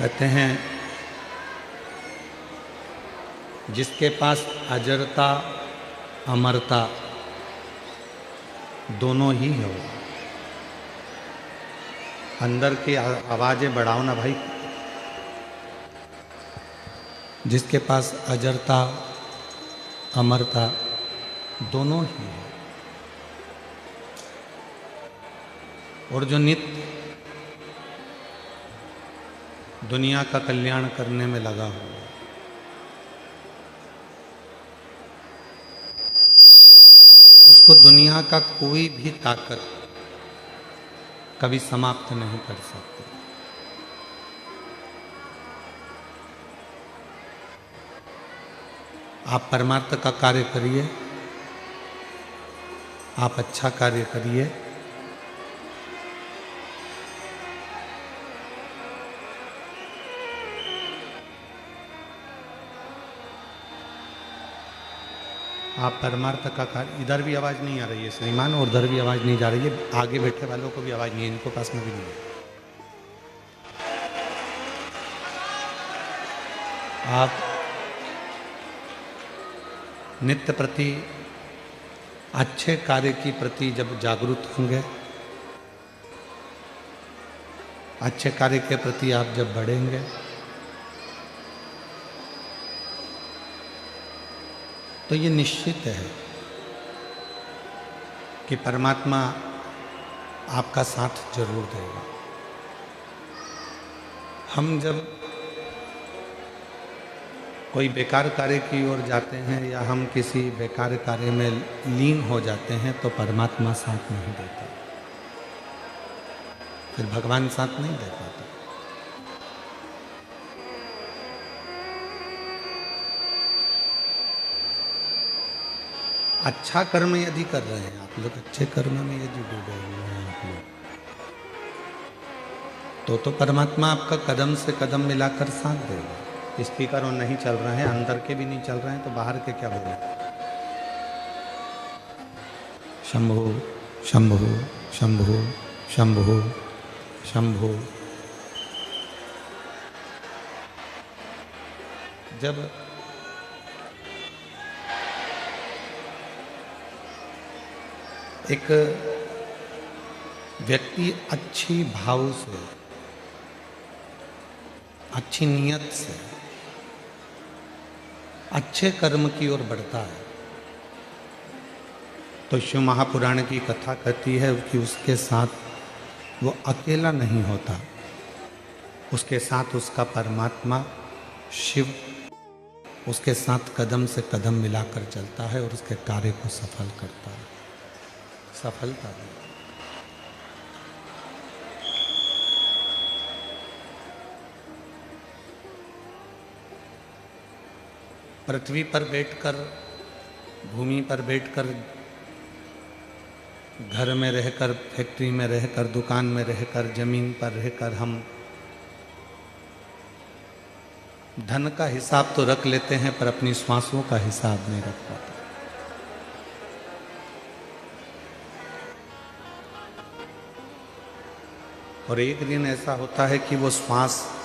कहते हैं जिसके पास अजरता अमरता दोनों ही हो। अंदर की आवाज़ें बढ़ाओ ना भाई। जिसके पास अजरता अमरता दोनों ही है और जो नित्य दुनिया का कल्याण करने में लगा हुआ है, उसको दुनिया का कोई भी ताकत कभी समाप्त नहीं कर सकती। आप परमार्थ का कार्य करिए, आप अच्छा कार्य करिए, आप परमार्थ का कार्य। इधर भी आवाज़ नहीं आ रही है श्रीमान और उधर भी आवाज़ नहीं जा रही है, आगे बैठे वालों को भी आवाज़ नहीं है, इनको पास में भी नहीं है। आप नित्य प्रति अच्छे कार्य की प्रति जब जागरूक होंगे, अच्छे कार्य के प्रति आप जब बढ़ेंगे, तो ये निश्चित है कि परमात्मा आपका साथ जरूर देगा। हम जब कोई बेकार कार्य की ओर जाते हैं या हम किसी बेकार कार्य में लीन हो जाते हैं तो परमात्मा साथ नहीं देता, फिर भगवान साथ नहीं दे पाता। अच्छा कर्म यदि कर रहे हैं आप लोग, अच्छे कर्म में यदि डूबे हुए हैं आप लोग, तो परमात्मा आपका कदम से कदम मिलाकर साथ देगा। स्पीकर और नहीं चल रहे हैं, अंदर के भी नहीं चल रहे हैं, तो बाहर के क्या बोले। शंभो शंभो शंभो शंभो शंभो। जब एक व्यक्ति अच्छी भाव से, अच्छी नियत से अच्छे कर्म की ओर बढ़ता है, तो शिव महापुराण की कथा कहती है कि उसके साथ वो अकेला नहीं होता, उसके साथ उसका परमात्मा शिव उसके साथ कदम से कदम मिलाकर चलता है और उसके कार्य को सफल करता है, सफलता दी। पृथ्वी पर बैठकर, भूमि पर बैठकर, घर में रहकर, फैक्ट्री में रहकर, दुकान में रहकर, जमीन पर रहकर हम धन का हिसाब तो रख लेते हैं पर अपनी श्वासों का हिसाब नहीं रख पाते। और एक दिन ऐसा होता है कि वो श्वास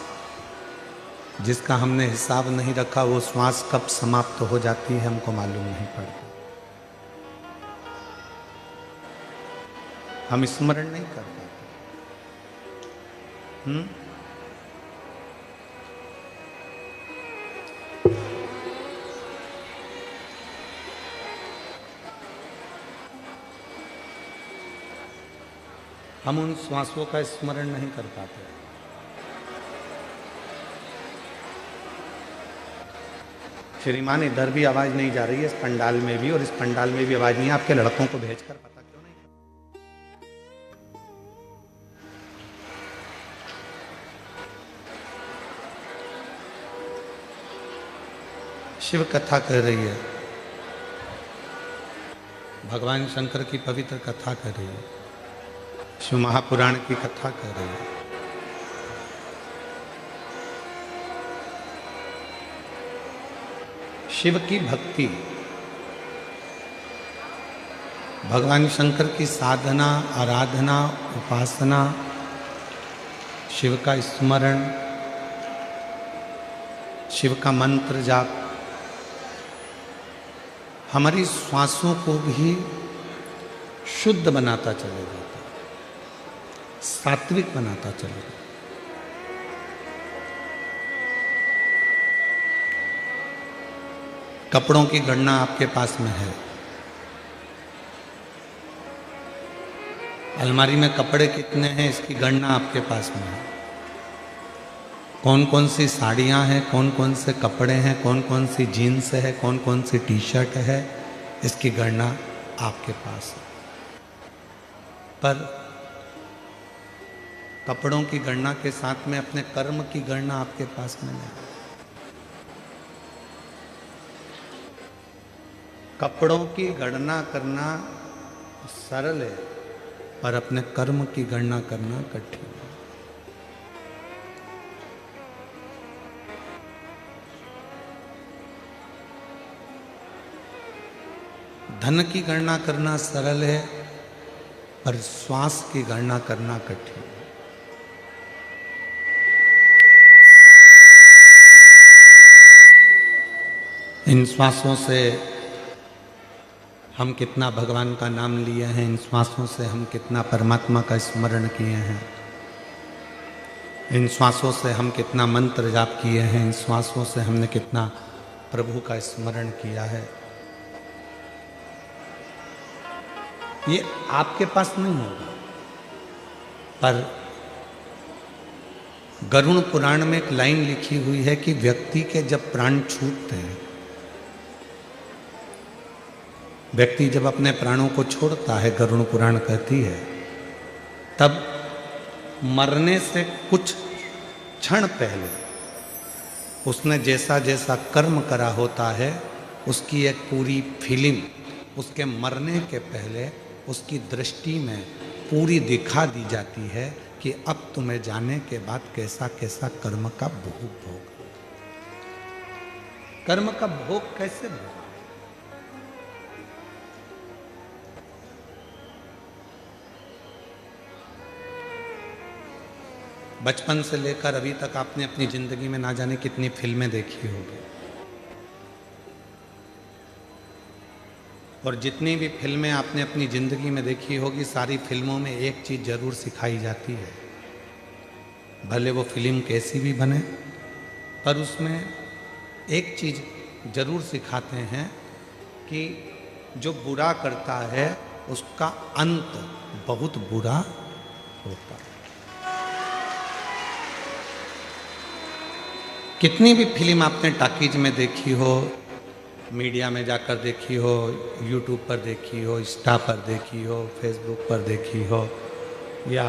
जिसका हमने हिसाब नहीं रखा, वो श्वास कब समाप्त हो जाती है हमको मालूम नहीं पड़ता। हम स्मरण नहीं कर पाते। हम उन श्वासों का स्मरण नहीं कर पाते। श्रीमान इधर भी आवाज नहीं जा रही है, इस पंडाल में भी, और इस पंडाल में भी आवाज नहीं है। आपके लड़कों को भेजकर पता क्यों नहीं? शिव कथा कह रही है, भगवान शंकर की पवित्र कथा कह रही है, शिव महापुराण की कथा कह रही है। शिव की भक्ति, भगवान शंकर की साधना, आराधना, उपासना, शिव का स्मरण, शिव का मंत्र जाप हमारी श्वासों को भी शुद्ध बनाता चलेगा, सात्विक बनाता चलेगा। कपड़ों की गणना आपके पास में है। अलमारी में कपड़े कितने हैं इसकी गणना आपके पास में है। कौन कौन सी साड़ियाँ हैं, कौन कौन से कपड़े हैं, कौन कौन सी जीन्स है, कौन कौन सी टी शर्ट है, इसकी गणना आपके पास है। पर कपड़ों की गणना के साथ में अपने कर्म की गणना आपके पास में नहीं। कपड़ों की गणना करना सरल है, पर अपने कर्म की गणना करना कठिन है। धन की गणना करना सरल है, पर श्वास की गणना करना कठिन है। इन श्वासों से हम कितना भगवान का नाम लिए हैं, इन श्वासों से हम कितना परमात्मा का स्मरण किए हैं, इन श्वासों से हम कितना मंत्र जाप किए हैं, इन श्वासों से हमने कितना प्रभु का स्मरण किया है, ये आपके पास नहीं होगा। पर गरुड़ पुराण में एक लाइन लिखी हुई है कि व्यक्ति के जब प्राण छूटते हैं, व्यक्ति जब अपने प्राणों को छोड़ता है, गरुड़ पुराण कहती है, तब मरने से कुछ क्षण पहले उसने जैसा जैसा कर्म करा होता है उसकी एक पूरी फिल्म उसके मरने के पहले उसकी दृष्टि में पूरी दिखा दी जाती है कि अब तुम्हें जाने के बाद कैसा कैसा कर्म का भोग। कर्म का भोग कैसे भोग? बचपन से लेकर अभी तक आपने अपनी जिंदगी में ना जाने कितनी फिल्में देखी होगी, और जितनी भी फिल्में आपने अपनी जिंदगी में देखी होगी, सारी फिल्मों में एक चीज जरूर सिखाई जाती है, भले वो फिल्म कैसी भी बने, पर उसमें एक चीज जरूर सिखाते हैं कि जो बुरा करता है उसका अंत बहुत बुरा होता है। कितनी भी फिल्म आपने टॉकीज में देखी हो, मीडिया में जाकर देखी हो, यूट्यूब पर देखी हो, इंस्टा पर देखी हो, फेसबुक पर देखी हो, या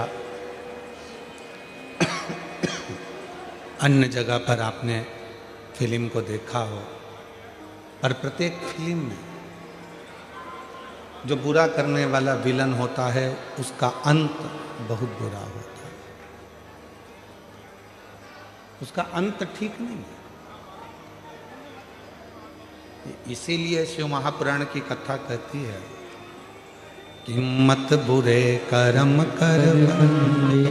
अन्य जगह पर आपने फिल्म को देखा हो, पर प्रत्येक फिल्म में जो बुरा करने वाला विलन होता है उसका अंत बहुत बुरा होता है, उसका अंत ठीक नहीं है। इसीलिए शिव महापुराण की कथा कहती है कि मत बुरे कर्म कर बंदे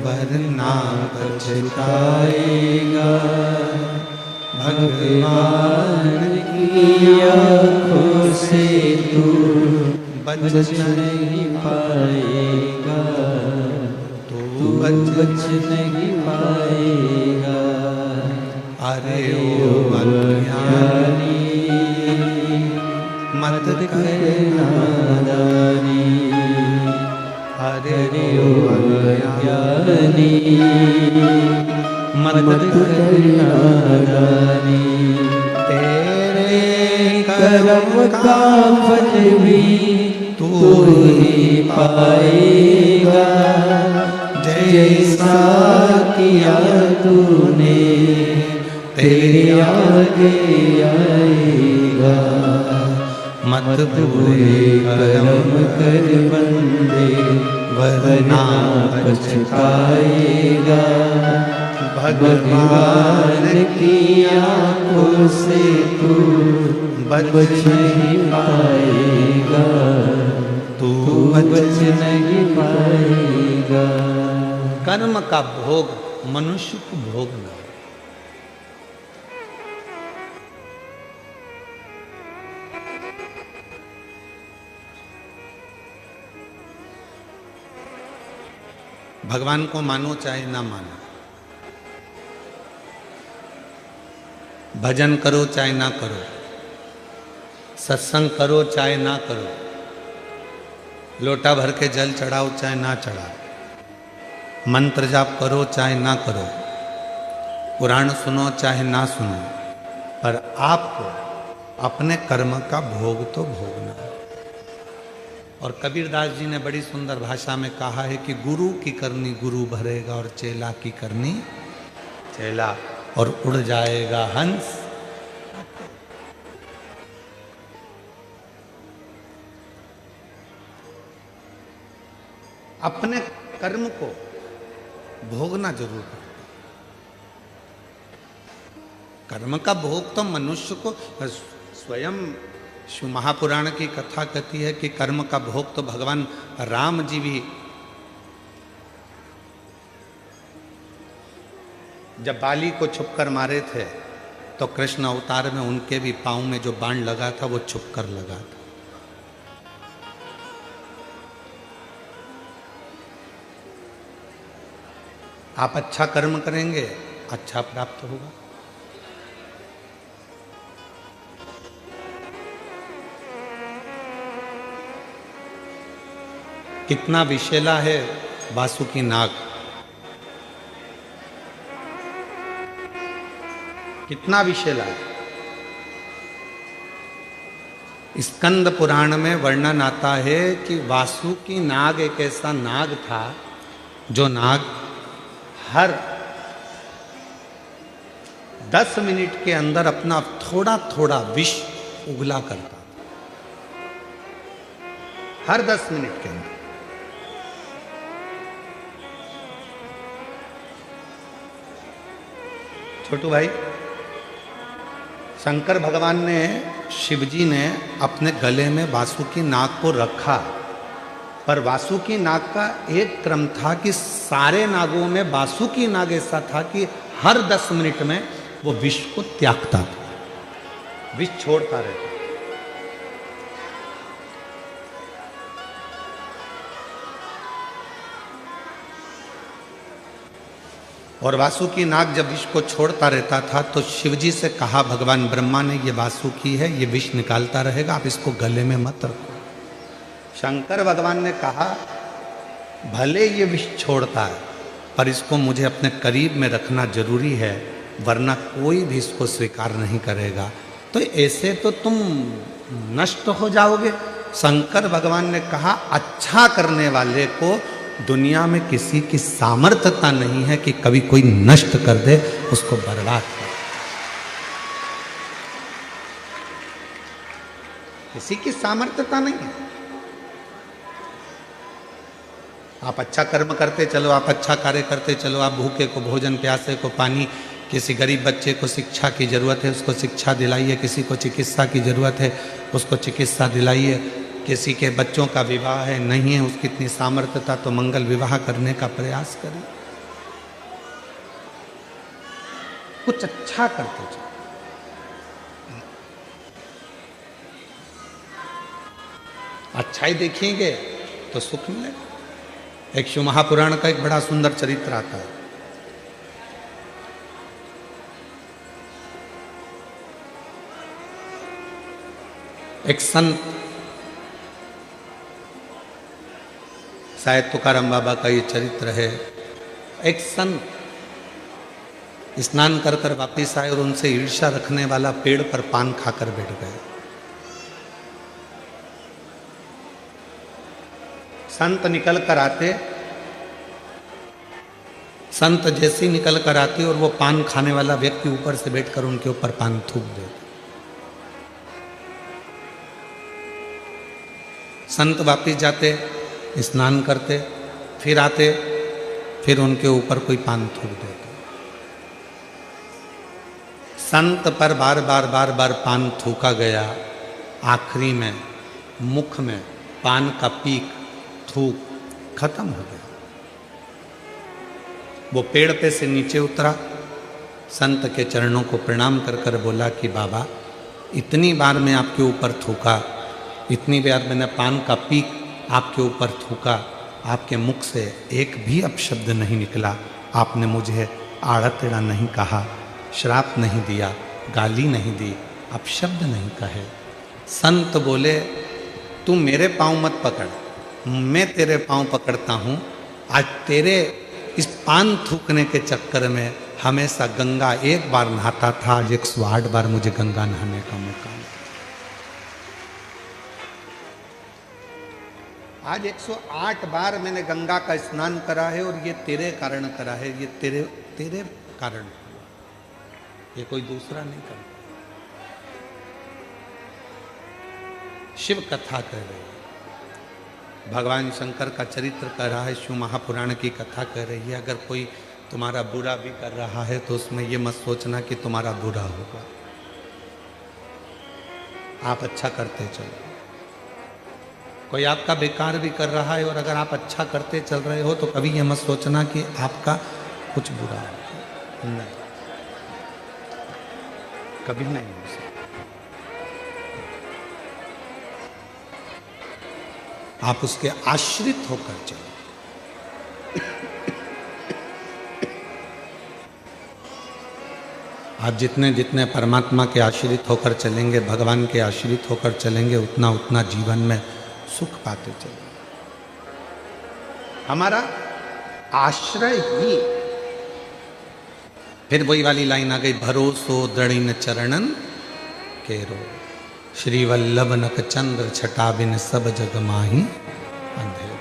वरना पछताएगा, भगवान की आँखों से तू बच नहीं पाएगा, तू बच नहीं पाएगा। अरे ओ अज्ञानी मत कर नादानी, अरे ओ अज्ञानी मत कर नादानी, तेरे कर्म का फल भी तू ही पाएगा, जैसा किया तूने तेरे आगे आएगा। मत बुरे कर्म कर बंदे वरना पछताएगा, भगवान की आँखों से तू बच नहीं पाएगा, तू बच नहीं पाएगा। कर्म का भोग मनुष्य को भोगना, भगवान को मानो चाहे ना मानो, भजन करो चाहे ना करो, सत्संग करो चाहे ना करो, लोटा भर के जल चढ़ाओ चाहे ना चढ़ाओ, मंत्र जाप करो चाहे ना करो, पुराण सुनो चाहे ना सुनो, पर आपको अपने कर्म का भोग तो भोगना है। और कबीरदास जी ने बड़ी सुंदर भाषा में कहा है कि गुरु की करनी गुरु भरेगा और चेला की करनी चेला, और उड़ जाएगा हंस। अपने कर्म को भोगना जरूर है। कर्म का भोग तो मनुष्य को स्वयं शिव महापुराण की कथा कहती है कि कर्म का भोग तो भगवान राम जी भी, जब बाली को छुपकर मारे थे तो कृष्ण अवतार में उनके भी पांव में जो बाण लगा था वो छुपकर लगा था। आप अच्छा कर्म करेंगे, अच्छा प्राप्त होगा। कितना विषैला है वासुकी नाग, कितना विषैला है। स्कंद पुराण में वर्णन आता है कि वासुकी नाग एक ऐसा नाग था जो नाग हर 10 मिनट के अंदर अपना थोड़ा थोड़ा विष उगला करता था, हर 10 मिनट के अंदर। छोटू भाई, शंकर भगवान ने, शिवजी ने अपने गले में वासुकी नाग को रखा, पर वासुकी नाग का एक क्रम था कि सारे नागों में वासुकी नाग ऐसा था कि हर 10 मिनट में वो विष को त्यागता था, विष छोड़ता रहता। और वासुकी नाग जब विष को छोड़ता रहता था तो शिवजी से कहा भगवान ब्रह्मा ने, ये वासुकी है, ये विष निकालता रहेगा, आप इसको गले में मत रखो। शंकर भगवान ने कहा भले ये विष छोड़ता है पर इसको मुझे अपने करीब में रखना जरूरी है, वरना कोई भी इसको स्वीकार नहीं करेगा, तो ऐसे तो तुम नष्ट हो जाओगे। शंकर भगवान ने कहा अच्छा करने वाले को दुनिया में किसी की सामर्थ्यता नहीं है कि कभी कोई नष्ट कर दे, उसको बर्बाद कर, किसी की सामर्थ्यता नहीं है। आप अच्छा कर्म करते चलो, आप अच्छा कार्य करते चलो, आप भूखे को भोजन, प्यासे को पानी, किसी गरीब बच्चे को शिक्षा की जरूरत है उसको शिक्षा दिलाइए, किसी को चिकित्सा की जरूरत है उसको चिकित्सा दिलाइए, किसी के बच्चों का विवाह है, नहीं है उसकी इतनी सामर्थ्यता तो मंगल विवाह करने का प्रयास करें। कुछ अच्छा करते चलो। अच्छाई देखेंगे तो सुख मिलेगा। एक शिव महापुराण का एक बड़ा सुंदर चरित्र आता है। एक संत, शायद तुकाराम बाबा का ये चरित्र है। एक संत स्नान कर कर वापिस आए और उनसे ईर्ष्या रखने वाला पेड़ पर पान खाकर बैठ गए। संत निकल कर आते, संत जैसे ही निकल कर आते और वो पान खाने वाला व्यक्ति ऊपर से बैठकर उनके ऊपर पान थूक देते। संत वापिस जाते, स्नान करते, फिर आते, फिर उनके ऊपर कोई पान थूक देते। संत पर बार बार बार बार पान थूका गया। आखिरी में मुख में पान का पीक, थूक खत्म हो गया। वो पेड़ पे से नीचे उतरा, संत के चरणों को प्रणाम कर कर बोला कि बाबा, इतनी बार मैं आपके ऊपर थूका, इतनी बार मैंने पान का पीक आपके ऊपर थूका, आपके मुख से एक भी अपशब्द नहीं निकला। आपने मुझे आड़ा टेढ़ा नहीं कहा, श्राप नहीं दिया, गाली नहीं दी, अपशब्द नहीं कहे। संत बोले तू मेरे पाँव मत पकड़, मैं तेरे पाँव पकड़ता हूँ। आज तेरे इस पान थूकने के चक्कर में हमेशा गंगा एक बार नहाता था, आज 108 बार मुझे गंगा नहाने का मौका मिला। आज 108 बार मैंने गंगा का स्नान करा है, और ये तेरे कारण करा है, ये तेरे कारण, ये कोई दूसरा नहीं करता। शिव कथा कह रही है, भगवान शंकर का चरित्र कह रहा है, शिव महापुराण की कथा कह रही है। अगर कोई तुम्हारा बुरा भी कर रहा है तो उसमें ये मत सोचना कि तुम्हारा बुरा होगा, आप अच्छा करते चलो। कोई आपका बेकार भी कर रहा है, और अगर आप अच्छा करते चल रहे हो तो कभी ये मत सोचना कि आपका कुछ बुरा होगा, नहीं, कभी नहीं हो सकता। आप उसके आश्रित होकर चलो। आप जितने जितने परमात्मा के आश्रित होकर चलेंगे, भगवान के आश्रित होकर चलेंगे, उतना उतना जीवन में सुख पाते चलेंगे। हमारा आश्रय ही, फिर वही वाली लाइन आ गई, भरोसो दृढ़ चरणन केरो, श्री वल्लभ नक चंद्र छटा बिन सब जग माही अंधेरो।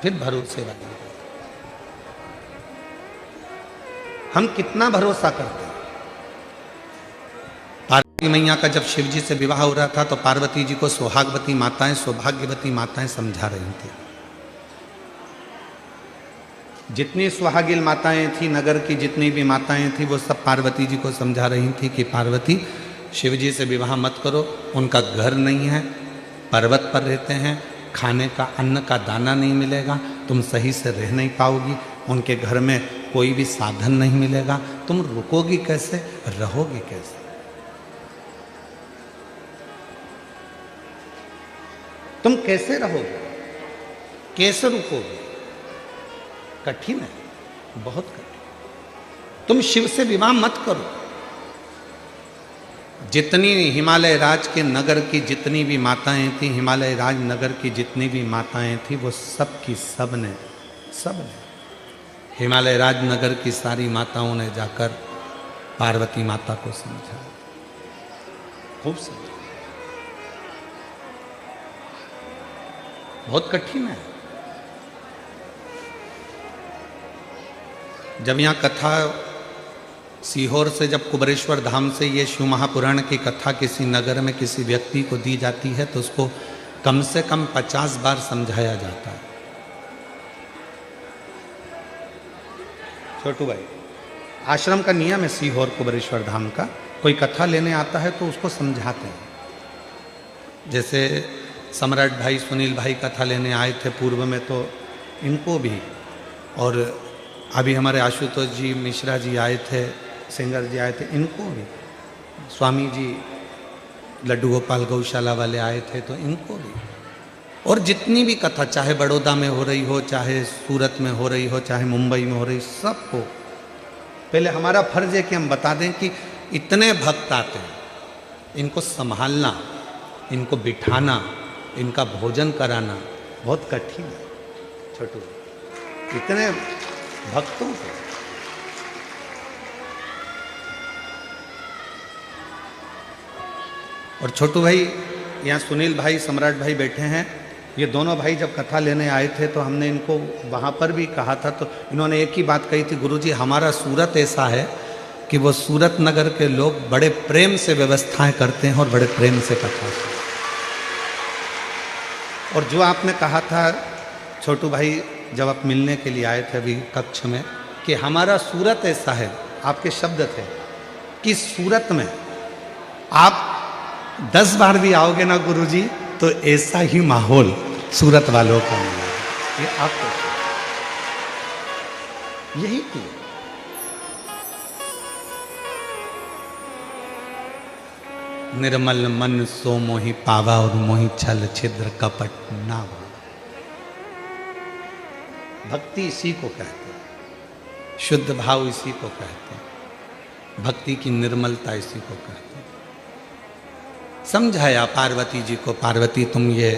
फिर भरोसे वाली, हम कितना भरोसा करते हैं। पार्वती मैया का जब शिव जी से विवाह हो रहा था तो पार्वती जी को सुहागवती माताएं, सौभाग्यवती माताएं समझा रही थी। जितनी सुहागिल माताएं थी, नगर की जितनी भी माताएं थी, वो सब पार्वती जी को समझा रही थी कि पार्वती, शिव जी से विवाह मत करो, उनका घर नहीं है, पर्वत पर रहते हैं, खाने का अन्न का दाना नहीं मिलेगा, तुम सही से रह नहीं पाओगी, उनके घर में कोई भी साधन नहीं मिलेगा, तुम रुकोगी कैसे, रहोगी कैसे। तुम कैसे रहोगे, कैसे रुकोगे, कठिन है, बहुत कठिन। तुम शिव से विवाह मत करो। जितनी हिमालय राज के नगर की जितनी भी माताएं थी, हिमालय राज नगर की जितनी भी माताएं थी, वो सब की सब ने हिमालय राज नगर की सारी माताओं ने जाकर पार्वती माता को समझाया, खूब समझाया। बहुत कठिन है। जब यहाँ कथा सीहोर से, जब कुबरेश्वर धाम से ये शिव महापुराण की कथा किसी नगर में किसी व्यक्ति को दी जाती है तो उसको कम से कम 50 बार समझाया जाता है। छोटू भाई, आश्रम का नियम है सीहोर कुबरेश्वर धाम का, कोई कथा लेने आता है तो उसको समझाते हैं। जैसे सम्राट भाई, सुनील भाई कथा लेने आए थे पूर्व में, तो इनको भी, और अभी हमारे आशुतोष जी मिश्रा जी आए थे, सिंगर जी आए थे, इनको भी, स्वामी जी लड्डू गोपाल गौशाला वाले आए थे तो इनको भी, और जितनी भी कथा चाहे बड़ौदा में हो रही हो, चाहे सूरत में हो रही हो, चाहे मुंबई में हो रही, सबको पहले हमारा फर्ज है कि हम बता दें कि इतने भक्त आते हैं, इनको संभालना, इनको बिठाना, इनका भोजन कराना बहुत कठिन है। छोटू, इतने भक्तों को, और छोटू भाई, यहाँ सुनील भाई, सम्राट भाई बैठे हैं, ये दोनों भाई जब कथा लेने आए थे तो हमने इनको वहाँ पर भी कहा था, तो इन्होंने एक ही बात कही थी, गुरुजी हमारा सूरत ऐसा है कि वो सूरत नगर के लोग बड़े प्रेम से व्यवस्थाएं करते हैं और बड़े प्रेम से कथा सुनते हैं। और जो आपने कहा था छोटू भाई जब आप मिलने के लिए आए थे अभी कक्ष में, कि हमारा सूरत ऐसा है, आपके शब्द थे कि सूरत में आप 10 बार भी आओगे ना गुरुजी तो ऐसा ही माहौल सूरत वालों का मिलेगा। ये आपको यही किया। निर्मल मन सो मोहि पावा और मोहि छल छिद्र कपट ना हो। भक्ति इसी को कहते हैं, शुद्ध भाव इसी को कहते हैं, भक्ति की निर्मलता इसी को कहते हैं। समझाया पार्वती जी को, पार्वती तुम ये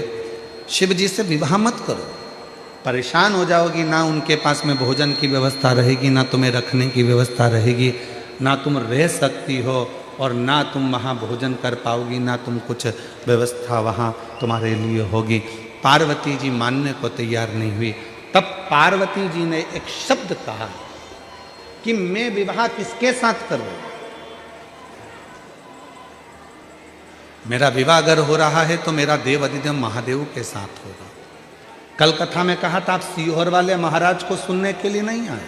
शिव जी से विवाह मत करो, परेशान हो जाओगी, ना उनके पास में भोजन की व्यवस्था रहेगी, ना तुम्हें रखने की व्यवस्था रहेगी, ना तुम रह सकती हो और ना तुम वहाँ भोजन कर पाओगी, ना तुम कुछ व्यवस्था वहाँ तुम्हारे लिए होगी। पार्वती जी मानने को तैयार नहीं हुई। तब पार्वती जी ने एक शब्द कहा कि मैं विवाह किसके साथ करूं? मेरा विवाह अगर हो रहा है तो मेरा देव अधिदेव महादेव के साथ होगा। कल कथा में कहा था आप सीहोर वाले महाराज को सुनने के लिए नहीं आए,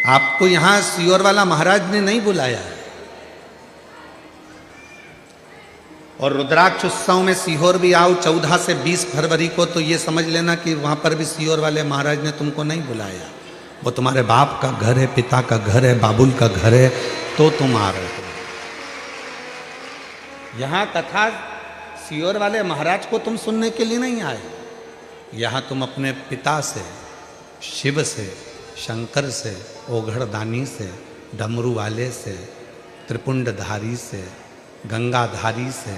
आपको यहां सीहोर वाला महाराज ने नहीं बुलाया है। और रुद्राक्ष उत्सव में सीहोर भी आओ 14 से 20 फरवरी को, तो ये समझ लेना कि वहां पर भी सीहोर वाले महाराज ने तुमको नहीं बुलाया। वो तुम्हारे बाप का घर है, पिता का घर है, बाबुल का घर है, तो तुम आ रहे हो। यहां कथा सीहोर वाले महाराज को तुम सुनने के लिए नहीं आए, यहां तुम अपने पिता से, शिव से, शंकर से, ओघड़दानी से, डमरू वाले से, त्रिपुंडधारी से, गंगाधारी से,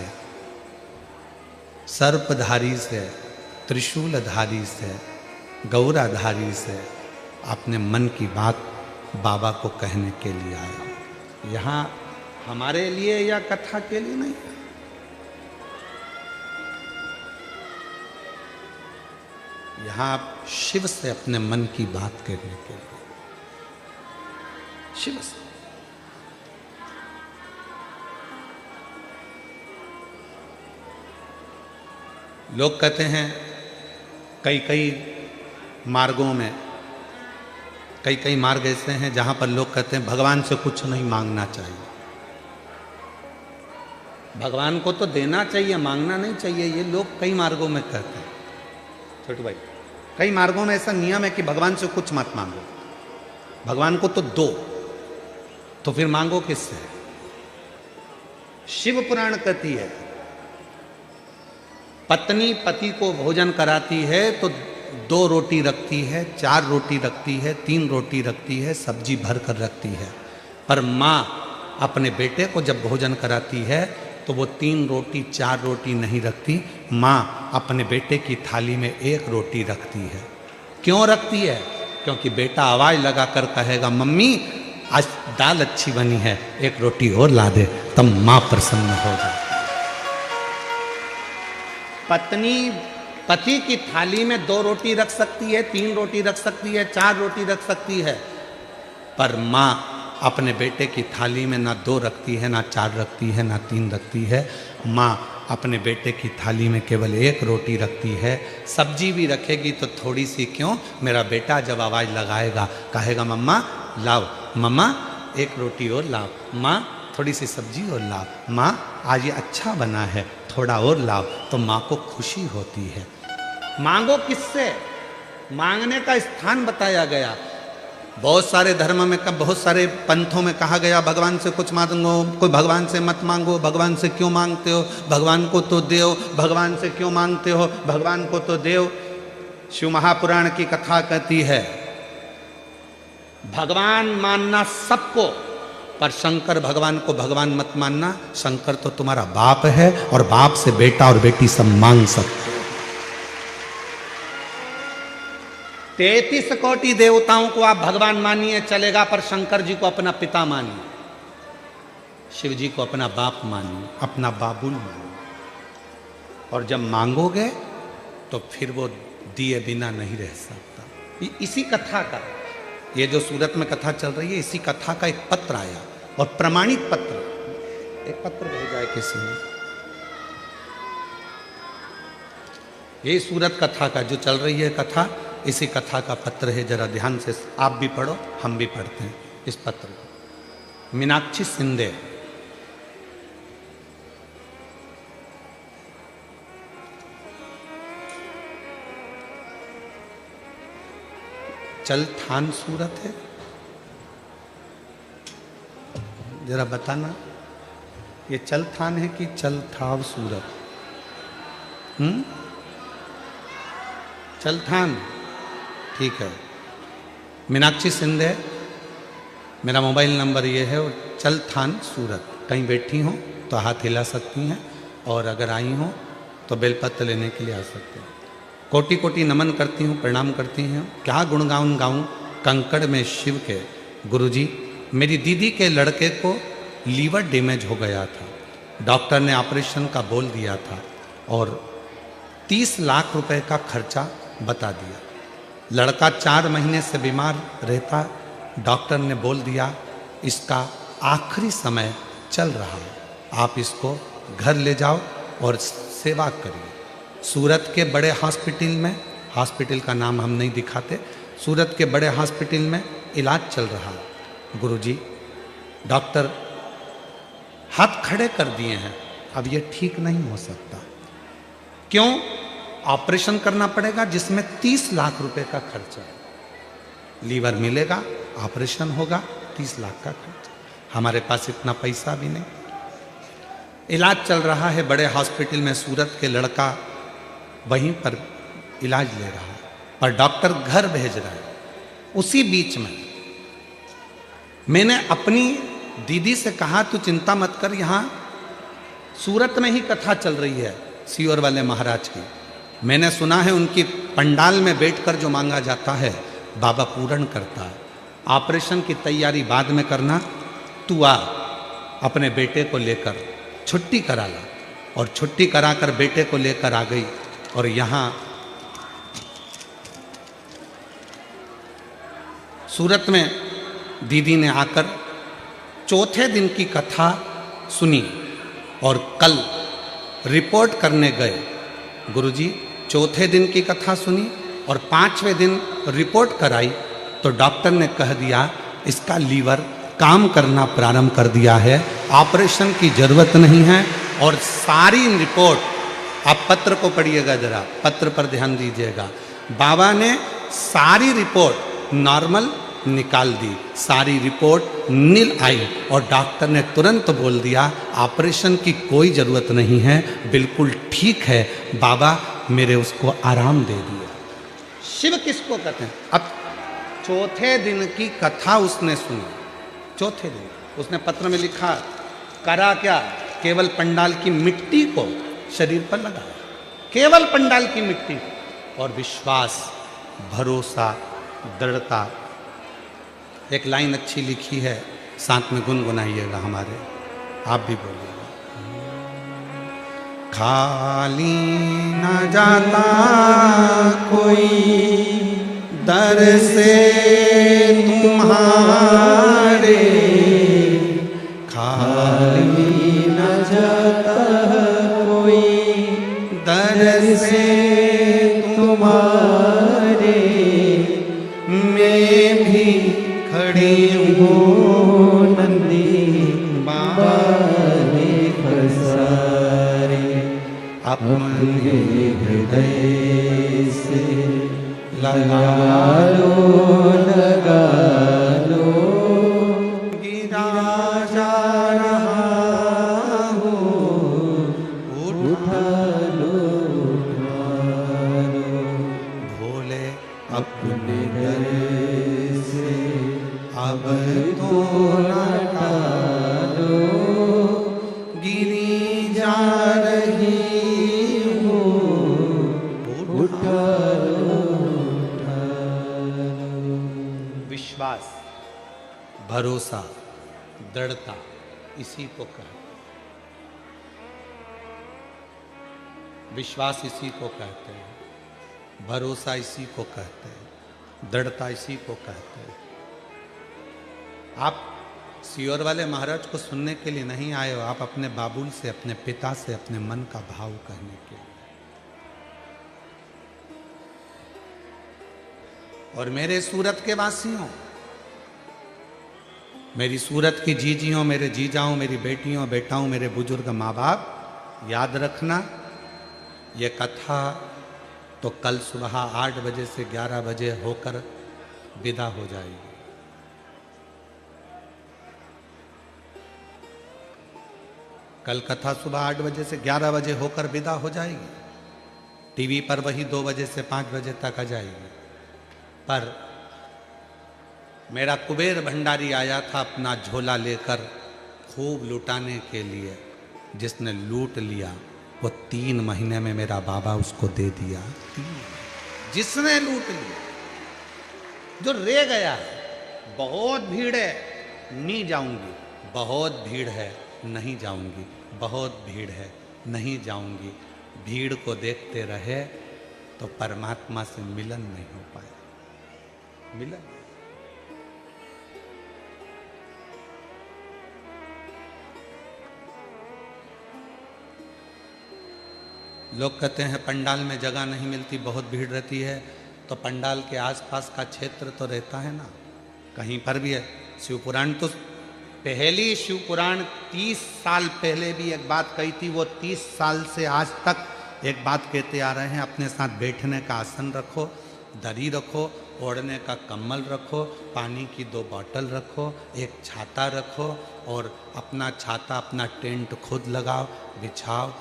सर्पधारी से, त्रिशूलधारी से, गौराधारी से अपने मन की बात बाबा को कहने के लिए आया। यहाँ हमारे लिए या कथा के लिए नहीं, यहाँ आप शिव से अपने मन की बात करने के लिए, शिव से। लोग कहते हैं कई कई मार्गों में, कई कई मार्ग ऐसे हैं जहां पर लोग कहते हैं भगवान से कुछ नहीं मांगना चाहिए, भगवान को तो देना चाहिए, मांगना नहीं चाहिए। ये लोग कई मार्गों में कहते हैं। छोटू भाई, कई मार्गों में ऐसा नियम है कि भगवान से कुछ मत मांगो, भगवान को तो दो, तो फिर मांगो किससे? शिव पुराण कहती है पत्नी पति को भोजन कराती है तो 2 रोटी रखती है, 4 रोटी रखती है, 3 रोटी रखती है, सब्जी भर कर रखती है। पर माँ अपने बेटे को जब भोजन कराती है तो वो 3 रोटी 4 रोटी नहीं रखती, माँ अपने बेटे की थाली में 1 रोटी रखती है। क्यों रखती है? क्योंकि बेटा आवाज लगा कर कहेगा मम्मी आज दाल अच्छी बनी है, 1 रोटी और ला दे, तब माँ प्रसन्न हो जाए। पत्नी पति की थाली में 2 रोटी रख सकती है, 3 रोटी रख सकती है, 4 रोटी रख सकती है, पर माँ अपने बेटे की थाली में ना 2 रखती है, ना 4 रखती है, ना 3 रखती है। माँ अपने बेटे की थाली में केवल 1 रोटी रखती है। सब्जी भी रखेगी तो थोड़ी सी क्यों, मेरा बेटा जब आवाज़ लगाएगा कहेगा मम्मा लाओ, मम्मा 1 रोटी और लाओ, माँ थोड़ी सी सब्जी और लाओ, माँ आज ये अच्छा बना है थोड़ा और लाओ, तो माँ को खुशी होती है। मांगो किससे? मांगने का स्थान बताया गया। बहुत सारे धर्म में, बहुत सारे पंथों में कहा गया भगवान से कुछ मांगो, कोई भगवान से मत मांगो, भगवान से क्यों मांगते हो, भगवान को तो देओ, भगवान से क्यों मांगते हो, भगवान को तो देओ। शिव महापुराण की कथा कहती है भगवान मानना सबको, पर शंकर भगवान को भगवान मत मानना। शंकर तो तुम्हारा बाप है और बाप से बेटा और बेटी सब मांग सकते हो। 33 कोटि देवताओं को आप भगवान मानिए चलेगा, पर शंकर जी को अपना पिता मानिए, शिव जी को अपना बाप मानिए, अपना बाबुल मानिए। और जब मांगोगे तो फिर वो दिए बिना नहीं रह सकता। इसी कथा का, ये जो सूरत में कथा चल रही है, इसी कथा का एक पत्र आया और प्रमाणित पत्र, एक पत्र भेजा है किसी ने। ये सूरत कथा का जो चल रही है कथा, इसी कथा का पत्र है। जरा ध्यान से आप भी पढ़ो, हम भी पढ़ते हैं इस पत्र को। मीनाक्षी सिंधे, चलथान सूरत है, जरा बताना ये चलथान है कि चलथाव सूरत? चलथान, ठीक है। मीनाक्षी सिंधे, मेरा मोबाइल नंबर ये है, और चलथान सूरत। कहीं बैठी हो तो हाथ हिला सकती हैं, और अगर आई हो तो बेलपत्र लेने के लिए आ सकते हैं। कोटि कोटि नमन करती हूँ, प्रणाम करती हूँ। क्या गुणगान गाऊँ कंकड़ में शिव के। गुरुजी, मेरी दीदी के लड़के को लीवर डैमेज हो गया था, डॉक्टर ने ऑपरेशन का बोल दिया था, और 30 लाख रुपए का खर्चा बता दिया। लड़का 4 महीने से बीमार रहता, डॉक्टर ने बोल दिया इसका आखिरी समय चल रहा है, आप इसको घर ले जाओ और सेवा करिए। सूरत के बड़े हॉस्पिटल में, हॉस्पिटल का नाम हम नहीं दिखाते, सूरत के बड़े हॉस्पिटल में इलाज चल रहा है। गुरुजी, डॉक्टर हाथ खड़े कर दिए हैं, अब ये ठीक नहीं हो सकता। क्यों? ऑपरेशन करना पड़ेगा जिसमें 30 लाख रुपए का खर्चा है। लीवर मिलेगा, ऑपरेशन होगा, 30 लाख का खर्चा। हमारे पास इतना पैसा भी नहीं। इलाज चल रहा है बड़े हॉस्पिटल में, सूरत के लड़का वहीं पर इलाज ले रहा है, पर डॉक्टर घर भेज रहा है। उसी बीच में मैंने अपनी दीदी से कहा तू चिंता मत कर, यहाँ सूरत में ही कथा चल रही है सीहोर वाले महाराज की। मैंने सुना है उनकी पंडाल में बैठकर जो मांगा जाता है बाबा पूर्ण करता है। ऑपरेशन की तैयारी बाद में करना, तू आ अपने बेटे को लेकर छुट्टी करा ला। और छुट्टी कराकर बेटे को लेकर आ गई, और यहाँ सूरत में दीदी ने आकर चौथे दिन की कथा सुनी, और कल रिपोर्ट करने गए। गुरुजी, चौथे दिन की कथा सुनी और 5वें दिन रिपोर्ट कराई, तो डॉक्टर ने कह दिया इसका लीवर काम करना प्रारंभ कर दिया है, ऑपरेशन की जरूरत नहीं है। और सारी रिपोर्ट, आप पत्र को पढ़िएगा जरा, पत्र पर ध्यान दीजिएगा। बाबा ने सारी रिपोर्ट नॉर्मल निकाल दी, सारी रिपोर्ट नील आई, और डॉक्टर ने तुरंत बोल दिया ऑपरेशन की कोई ज़रूरत नहीं है, बिल्कुल ठीक है, बाबा मेरे उसको आराम दे दिया। शिव किसको कहते हैं? अब चौथे दिन की कथा उसने सुनी, चौथे दिन उसने पत्र में लिखा, करा क्या? केवल पंडाल की मिट्टी को शरीर पर लगाया, केवल पंडाल की मिट्टी, और विश्वास, भरोसा, दृढ़ता। एक लाइन अच्छी लिखी है, साथ में गुनगुनाइएगा हमारे, आप भी बोलिएगा। खाली न जाता कोई दर से तुम्हारे, खाली न जाता कोई दर से तुम्हारे, मैं भी खड़ी हूँ नंदी बाबा ने पसारे, अपने हृदय से लगा लो, गिरा जा रहा हूँ, उठा लो, भोले अपने दर से अब तो न टालो, गिरी जा रही हूँ, उठा लो। विश्वास, भरोसा, दृढ़ता, इसी को कहते हैं। विश्वास इसी को कहते हैं, भरोसा इसी को कहते हैं, दृढ़ता इसी को कहते हैं। आप सीहोर वाले महाराज को सुनने के लिए नहीं आए हो, आप अपने बाबुल से, अपने पिता से, अपने मन का भाव कहने के लिए। और मेरे सूरत के वासियों, मेरी सूरत की जीजियों, मेरे जीजाओं, मेरी बेटियों, बेटाओं, मेरे बुजुर्ग माँ बाप, याद रखना ये कथा तो कल सुबह 8 बजे से 11 बजे होकर विदा हो जाएगी। कल कथा सुबह 8 बजे से 11 बजे होकर विदा हो जाएगी। टीवी पर वही 2 बजे से 5 बजे तक आ जाएगी। पर मेरा कुबेर भंडारी आया था अपना झोला लेकर खूब लुटाने के लिए। जिसने लूट लिया वो 3 महीने में मेरा बाबा उसको दे दिया। जिसने लूट लिया, जो रह गया, बहुत भीड़ है नहीं जाऊंगी, बहुत भीड़ है नहीं जाऊंगी, बहुत भीड़ है नहीं जाऊंगी। भीड़ को देखते रहे तो परमात्मा से मिलन नहीं हो पाया। मिलन लोग कहते हैं पंडाल में जगह नहीं मिलती, बहुत भीड़ रहती है। तो पंडाल के आसपास का क्षेत्र तो रहता है ना, कहीं पर भी है। शिवपुराण तो पहली शिवपुराण 30 साल पहले भी एक बात कही थी, वो 30 साल से आज तक एक बात कहते आ रहे हैं। अपने साथ बैठने का आसन रखो, दरी रखो, ओढ़ने का कम्बल रखो, पानी की 2 बोतल रखो, एक छाता रखो और अपना छाता अपना टेंट खुद लगाओ, बिछाओ,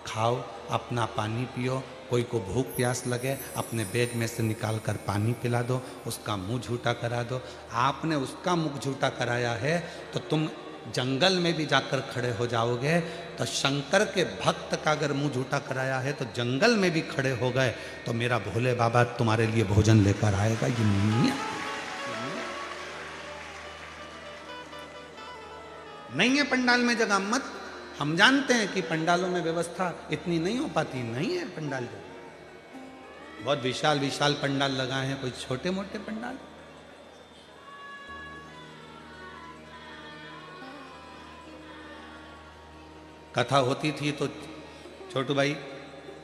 खाओ, अपना पानी पियो। कोई को भूख प्यास लगे अपने बैग में से निकाल कर पानी पिला दो, उसका मुंह झूठा करा दो। आपने उसका मुंह झूठा कराया है तो तुम जंगल में भी जाकर खड़े हो जाओगे। तो शंकर के भक्त का अगर मुंह झूठा कराया है तो जंगल में भी खड़े हो गए तो मेरा भोले बाबा तुम्हारे लिए भोजन लेकर आएगा। ये नहीं है पंडाल में जगह मत। हम जानते हैं कि पंडालों में व्यवस्था इतनी नहीं हो पाती, नहीं है पंडाल जो बहुत विशाल विशाल पंडाल लगाए हैं, कोई छोटे मोटे पंडाल। कथा होती थी तो छोटू भाई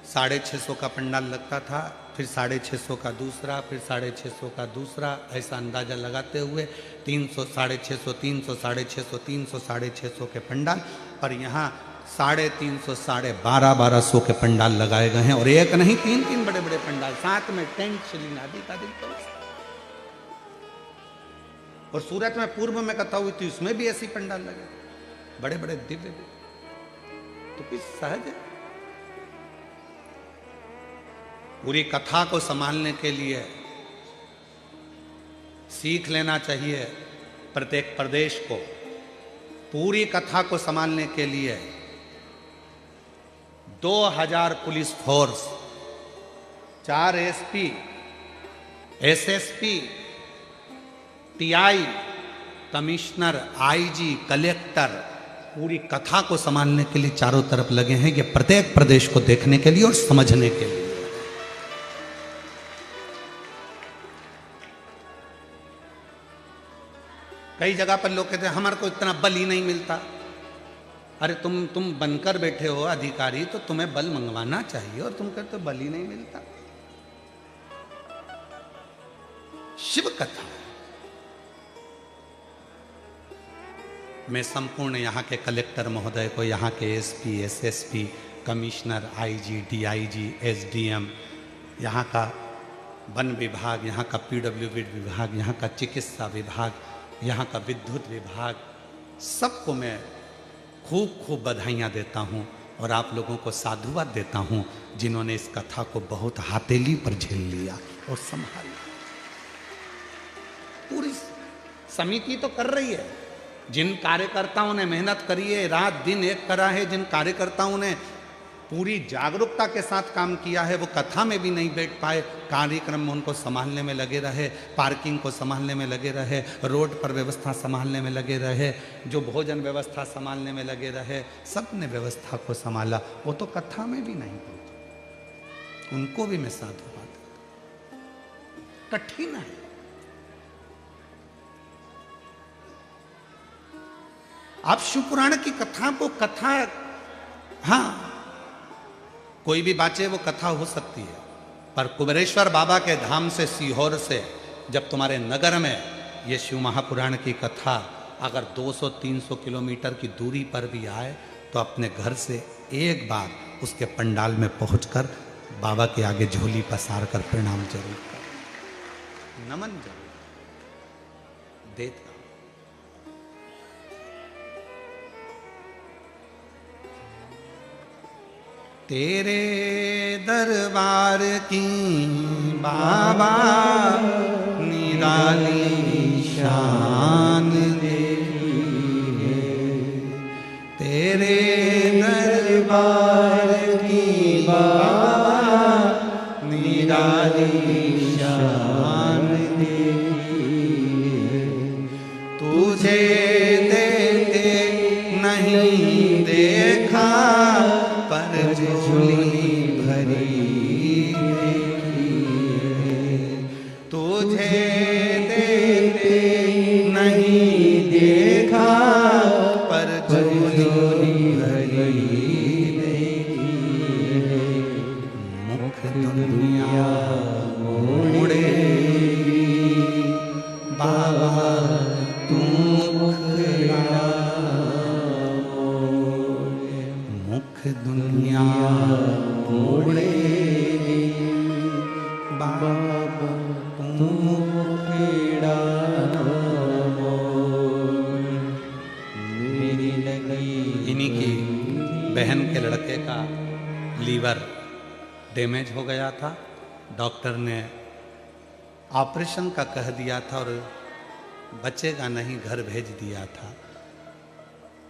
650 का पंडाल लगता था, फिर 650 का दूसरा, फिर 650 का दूसरा, ऐसा अंदाजा लगाते हुए 300, 650, 300, 650, 300, 650 के पंडाल। पर यहाँ 350, 1250 के पंडाल लगाए गए हैं। और एक नहीं 3-3 बड़े बड़े पंडाल, साथ में टेंट शिलिंग आदि का दिन। और सूरत में पूर्व में कथा हुई थी, उसमें भी ऐसी पंडाल लगे, बड़े बड़े दिव्य। तो कुछ सहज है। पूरी कथा को संभालने के लिए सीख लेना चाहिए प्रत्येक प्रदेश को। पूरी कथा को संभालने के लिए 2000 police force, 4 SP, SSP, TI, commissioner, IG, collector, पूरी कथा को संभालने के लिए चारों तरफ लगे हैं। ये प्रत्येक प्रदेश को देखने के लिए और समझने के लिए। कई जगह पर लोग कहते हैं हमारे को इतना बल ही नहीं मिलता। अरे तुम बनकर बैठे हो अधिकारी, तो तुम्हें बल मंगवाना चाहिए, और तुम कहते हो बल ही नहीं मिलता। शिव कथा मैं संपूर्ण यहाँ के कलेक्टर महोदय को, यहाँ के SP, SSP, commissioner, IG, DIG, SDM, यहाँ का वन विभाग, यहाँ का पीडब्ल्यूडी विभाग, यहाँ का चिकित्सा विभाग, यहाँ का विद्युत विभाग, सबको मैं खूब खूब बधाइयाँ देता हूँ और आप लोगों को साधुवाद देता हूँ जिन्होंने इस कथा को बहुत हथेली पर झेल लिया और संभाला। पूरी समिति तो कर रही है, जिन कार्यकर्ताओं ने मेहनत करी है, रात दिन एक करा है, जिन कार्यकर्ताओं ने पूरी जागरूकता के साथ काम किया है, वो कथा में भी नहीं बैठ पाए, कार्यक्रम में उनको संभालने में लगे रहे, पार्किंग को संभालने में लगे रहे, रोड पर व्यवस्था संभालने में लगे रहे, जो भोजन व्यवस्था संभालने में लगे रहे, सब ने व्यवस्था को संभाला। वो तो कथा में भी नहीं पहुंचे, उनको भी मैं साधुवाद देता। कठिन है। आप शिवपुराण की कथा को कथा, हाँ कोई भी बाचे वो कथा हो सकती है, पर कुबेरेश्वर बाबा के धाम से, सीहोर से जब तुम्हारे नगर में ये शिव महापुराण की कथा अगर 200-300 किलोमीटर की दूरी पर भी आए तो अपने घर से एक बार उसके पंडाल में पहुंचकर बाबा के आगे झोली पसार कर प्रणाम जरूर कर, नमन जरूर देता। तेरे दरबार की बाबा निराली शान देखी है, तेरे दरबार की बाबा निराली शान देखी है। तुझे देते नहीं देखा पर झोली भरी देखी है। तुझे देते नहीं देखा पर झोली भरी देखी है। मुख दुनिया मोड़ेगी बाबा तू मुखड़ा मुख दुनिया मोड़ेगी बाबा तू मुखड़ा मेरी लगी। इन्हीं की बहन के लड़के का लीवर डैमेज हो गया था। डॉक्टर ने ऑपरेशन का कह दिया था और बचेगा नहीं, घर भेज दिया था।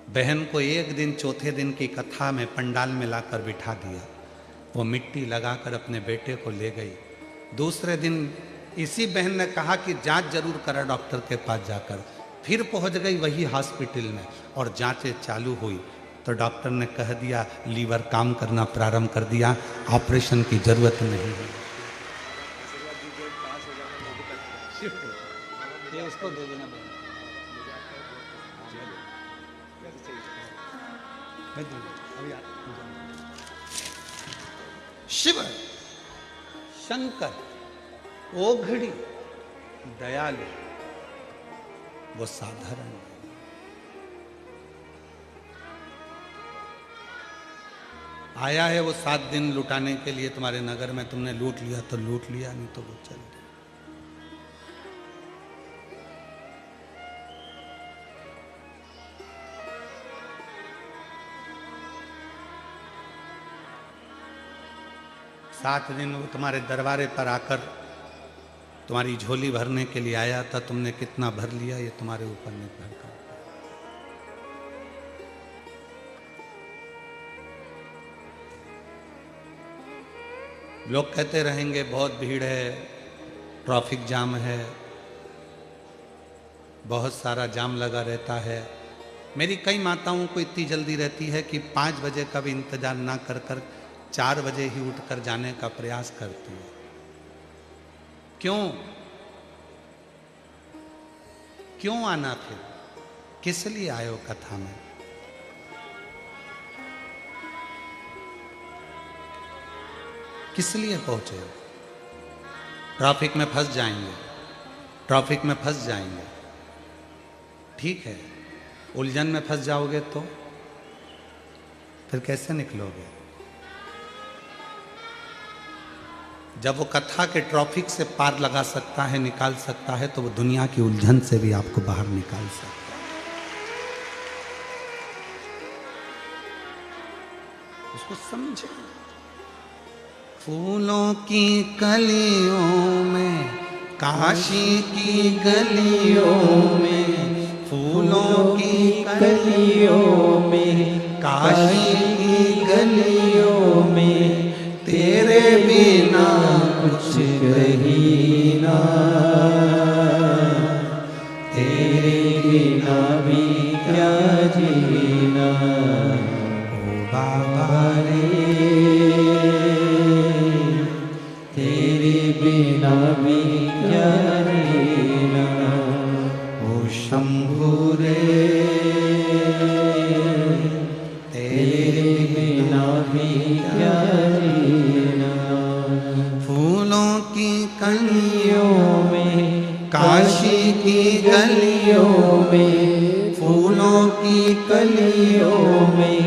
बहन को एक दिन चौथे दिन की कथा में पंडाल में लाकर बिठा दिया। वो मिट्टी लगाकर अपने बेटे को ले गई। दूसरे दिन इसी बहन ने कहा कि जांच जरूर करा डॉक्टर के पास जाकर। फिर पहुंच गई वही हॉस्पिटल में और जांचें चालू हुई तो डॉक्टर ने कह दिया लीवर काम करना प्रारंभ कर दिया, ऑपरेशन की जरूरत नहीं है। ये उसको दे देना। शिव शंकर ओघड़ी दयालु वो साधारण आया है। वो 7 दिन लुटाने के लिए तुम्हारे नगर में। तुमने लूट लिया तो लूट लिया, नहीं तो वो चल गया। सात दिन वो तुम्हारे दरबारे पर आकर तुम्हारी झोली भरने के लिए आया था। तुमने कितना भर लिया ये तुम्हारे ऊपर निर्भर करता है। लोग कहते रहेंगे बहुत भीड़ है, ट्रैफिक जाम है, बहुत सारा जाम लगा रहता है। मेरी कई माताओं को इतनी जल्दी रहती है कि 5 बजे का भी इंतजार ना कर कर 4 बजे ही उठकर जाने का प्रयास करती है। क्यों क्यों आना? फिर किस लिए आए हो कथा में? किस लिए पहुंचे हो? ट्रैफिक में फंस जाएंगे, ट्रैफिक में फंस जाएंगे, ठीक है। उलझन में फंस जाओगे तो फिर कैसे निकलोगे? जब वो कथा के ट्रैफिक से पार लगा सकता है, निकाल सकता है, तो वो दुनिया की उलझन से भी आपको बाहर निकाल सकता है। उसको समझे। फूलों की कलियों में, काशी की गलियों में, फूलों की कलियों में, काशी की गलियों में, तेरे बिना कुछ कहीं ना, तेरे बिना भी क्या जीना। ओ बाबा रे, तेरे बिना भी क्या जीना। ओ शंभू रे, तेरे बिना भी क्या जीना। फूलों की कलियों में, काशी की गलियों में, फूलों की कलियों में,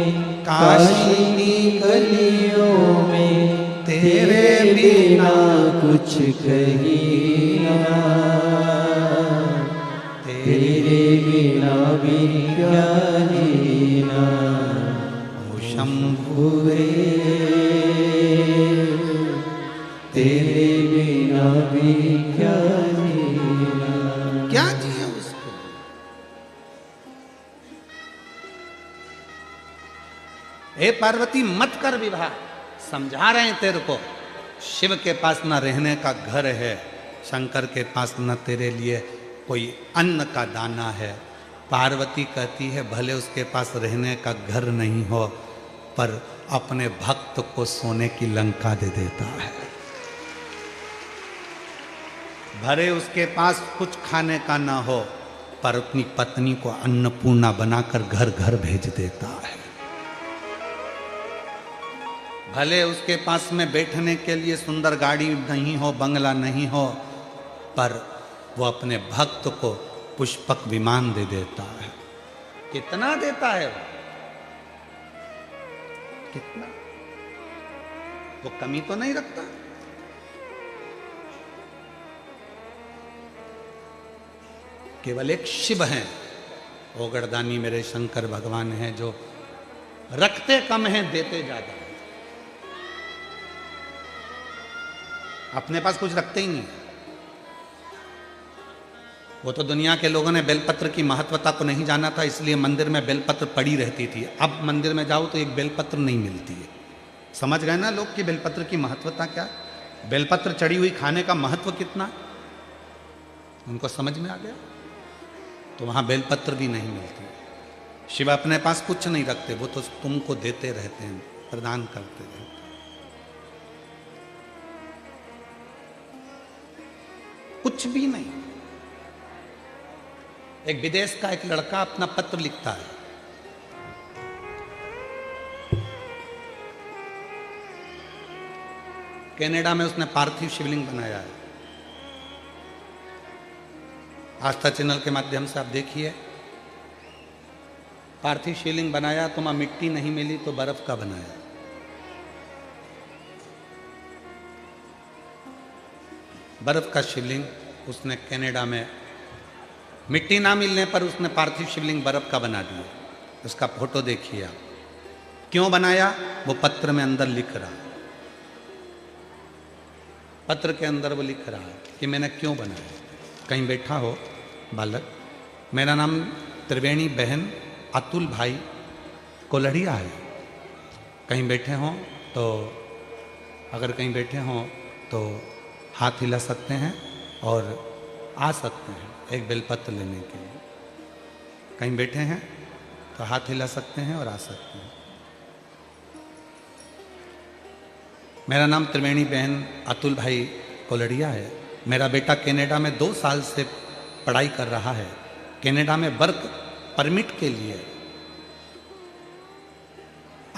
काशी की गलियों में, तेरे बिना कुछ कहीं ना, तेरे बिना भी क्या जीना। ओ शंभुवे तेरे बिना भी क्या जीना, क्या जिया उसको। हे पार्वती मत कर विवाह, समझा रहे हैं तेरे को। शिव के पास न रहने का घर है, शंकर के पास न तेरे लिए कोई अन्न का दाना है। पार्वती कहती है भले उसके पास रहने का घर नहीं हो, पर अपने भक्त को सोने की लंका दे देता है। भले उसके पास कुछ खाने का ना हो, पर अपनी पत्नी को अन्नपूर्णा बनाकर घर घर भेज देता है। भले उसके पास में बैठने के लिए सुंदर गाड़ी नहीं हो, बंगला नहीं हो, पर वो अपने भक्त को पुष्पक विमान दे देता है। कितना देता है वो? कितना? वो कमी तो नहीं रखता। केवल एक शिव हैं, ओगरदानी मेरे शंकर भगवान हैं, जो रखते कम हैं देते ज्यादा हैं। अपने पास कुछ रखते ही नहीं। वो तो दुनिया के लोगों ने बेलपत्र की महत्वता को नहीं जाना था, इसलिए मंदिर में बेलपत्र पड़ी रहती थी। अब मंदिर में जाओ तो एक बेलपत्र नहीं मिलती है। समझ गए ना लोग कि बेलपत्र की महत्वता क्या, बेलपत्र चढ़ी हुई खाने का महत्व कितना, उनको समझ में आ गया। तो वहां बेलपत्र भी नहीं मिलती। शिव अपने पास कुछ नहीं रखते, वो तो तुमको देते रहते हैं, प्रदान करते रहते हैं। कुछ भी नहीं। एक विदेश का एक लड़का अपना पत्र लिखता है, कनाडा में उसने पार्थिव शिवलिंग बनाया है। आस्था चैनल के माध्यम से आप देखिए, पार्थिव शिवलिंग बनाया तो वहां मिट्टी नहीं मिली तो बर्फ का बनाया। बर्फ का शिवलिंग उसने कनाडा में, मिट्टी ना मिलने पर उसने पार्थिव शिवलिंग बर्फ का बना दिया। उसका फोटो देखिए आप। क्यों बनाया? वो पत्र में अंदर लिख रहा, पत्र के अंदर वो लिख रहा है कि मैंने क्यों बनाया। कहीं बैठा हो बालक, मेरा नाम त्रिवेणी बहन अतुल भाई कोलढ़िया है। कहीं बैठे हों तो, अगर कहीं बैठे हों तो हाथ हिला सकते हैं और आ सकते हैं एक बेलपत्र लेने के लिए। कहीं बैठे हैं तो हाथ हिला सकते हैं और आ सकते हैं। मेरा नाम त्रिवेणी बहन अतुल भाई कोलढ़िया है। मेरा बेटा कनाडा में 2 साल से पढ़ाई कर रहा है। कनाडा में वर्क परमिट के लिए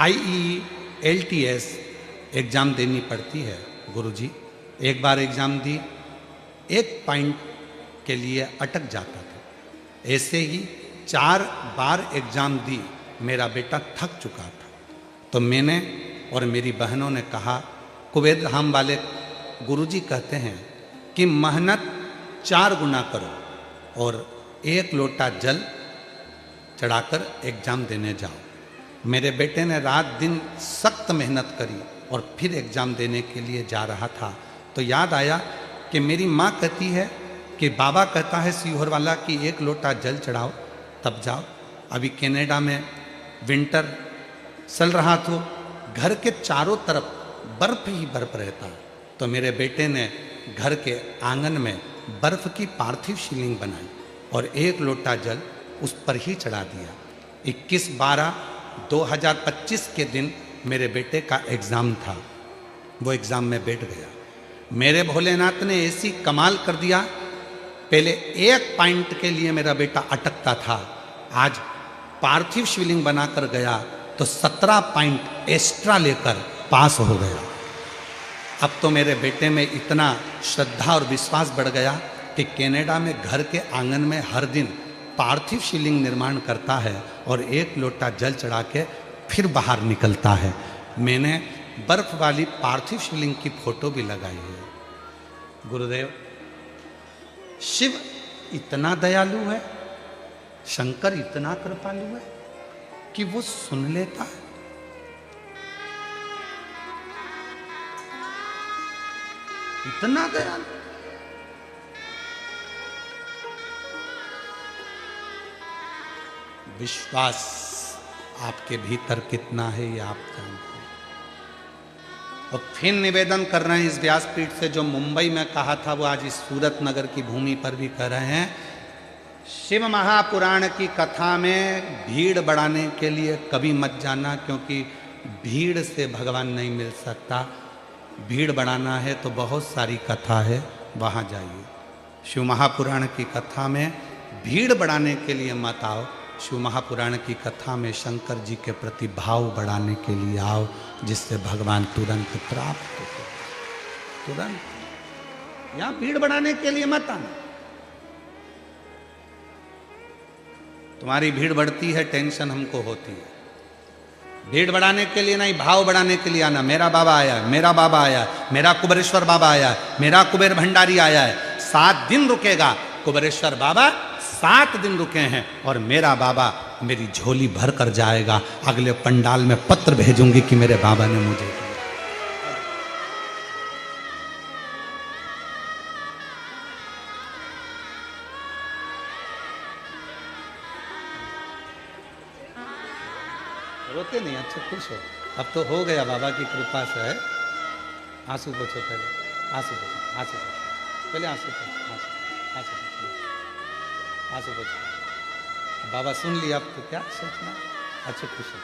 IELTS एग्ज़ाम देनी पड़ती है। गुरुजी, एक बार एग्ज़ाम दी, 1 पॉइंट के लिए अटक जाता था। ऐसे ही 4 बार एग्ज़ाम दी, मेरा बेटा थक चुका था। तो मैंने और मेरी बहनों ने कहा, कुवैत धाम वाले गुरुजी कहते हैं कि मेहनत 4 गुना करो और 1 लोटा जल चढ़ाकर एग्ज़ाम देने जाओ। मेरे बेटे ने रात दिन सख्त मेहनत करी और फिर एग्ज़ाम देने के लिए जा रहा था तो याद आया कि मेरी माँ कहती है कि बाबा कहता है सीहोर वाला कि 1 लोटा जल चढ़ाओ तब जाओ। अभी कनाडा में विंटर चल रहा तो घर के चारों तरफ बर्फ ही बर्फ रहता। तो मेरे बेटे ने घर के आंगन में बर्फ की पार्थिव शिवलिंग बनाई और 1 लोटा जल उस पर ही चढ़ा दिया। 21/12/2025 के दिन मेरे बेटे का एग्ज़ाम था। वो एग्ज़ाम में बैठ गया। मेरे भोलेनाथ ने ऐसी कमाल कर दिया, पहले 1 पॉइंट के लिए मेरा बेटा अटकता था, आज पार्थिव शिवलिंग बनाकर गया तो 17 पॉइंट एक्स्ट्रा लेकर पास हो गया। अब तो मेरे बेटे में इतना श्रद्धा और विश्वास बढ़ गया कि कनाडा में घर के आंगन में हर दिन पार्थिव शिवलिंग निर्माण करता है और 1 लोटा जल चढ़ा के फिर बाहर निकलता है। मैंने बर्फ वाली पार्थिव शिवलिंग की फोटो भी लगाई है। गुरुदेव, शिव इतना दयालु है, शंकर इतना कृपालु है कि वो सुन लेता है। इतना दयालु। विश्वास आपके भीतर कितना है ये आप जानते हैं। और फिर निवेदन कर रहे हैं इस व्यासपीठ से, जो मुंबई में कहा था वो आज इस सूरत नगर की भूमि पर भी कर रहे हैं। शिव महापुराण की कथा में भीड़ बढ़ाने के लिए कभी मत जाना, क्योंकि भीड़ से भगवान नहीं मिल सकता। भीड़ बढ़ाना है तो बहुत सारी कथा है, वहाँ जाइए। शिव महापुराण की कथा में भीड़ बढ़ाने के लिए मत आओ। शिव महापुराण की कथा में शंकर जी के प्रति भाव बढ़ाने के लिए आओ, जिससे भगवान तुरंत प्राप्त हो। तुरंत। यहाँ भीड़ बढ़ाने के लिए मत आना। तुम्हारी भीड़ बढ़ती है, टेंशन हमको होती है। भीड़ बढ़ाने के लिए नहीं, भाव बढ़ाने के लिए आना। मेरा बाबा आया, मेरा बाबा आया, मेरा कुबेरेश्वर बाबा आया, मेरा कुबेर भंडारी आया है। 7 दिन रुकेगा कुबेरेश्वर बाबा, 7 दिन रुके हैं, और मेरा बाबा मेरी झोली भर कर जाएगा। अगले पंडाल में पत्र भेजूंगी कि मेरे बाबा ने मुझे दिया। रोते नहीं, अच्छा खुश हो। अब तो हो गया बाबा की कृपा से है। आंसू पोछो पहले, आंसू पोछो, आंसू पोछो पहले, आंसू पोछो, आंसू पोछो, आंसू पोछो। बाबा सुन लिया, अब तो क्या सोचना। अच्छा खुश हो।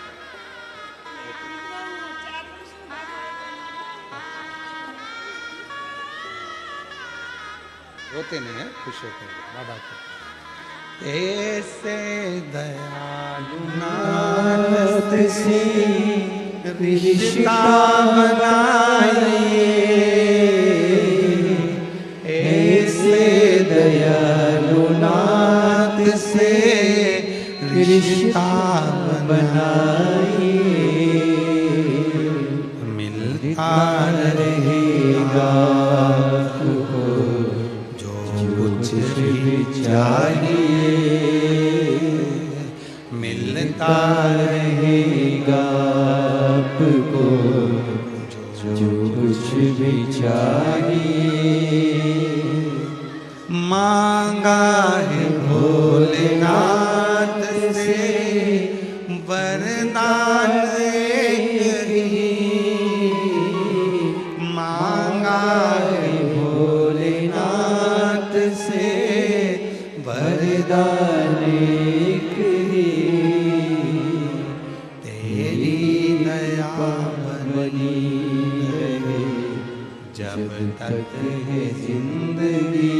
रोते नहीं है, खुश होते बाबा के। ऐसे दयालु नाथ से रिश्ता बनाइए, ऐसे दयालु नाथ से रिश्ता बनाइए, मिलता रहेगा जो कुछ भी चाहिए, मिलता रहेगा आपको जो कुछ भी चाहिए। मांगा है भोलेनाथ से वरदान एक ही, मांगा है भोलेनाथ से वरदान एक ही, तेरी दया बनी रहे जब तक है जिंदगी,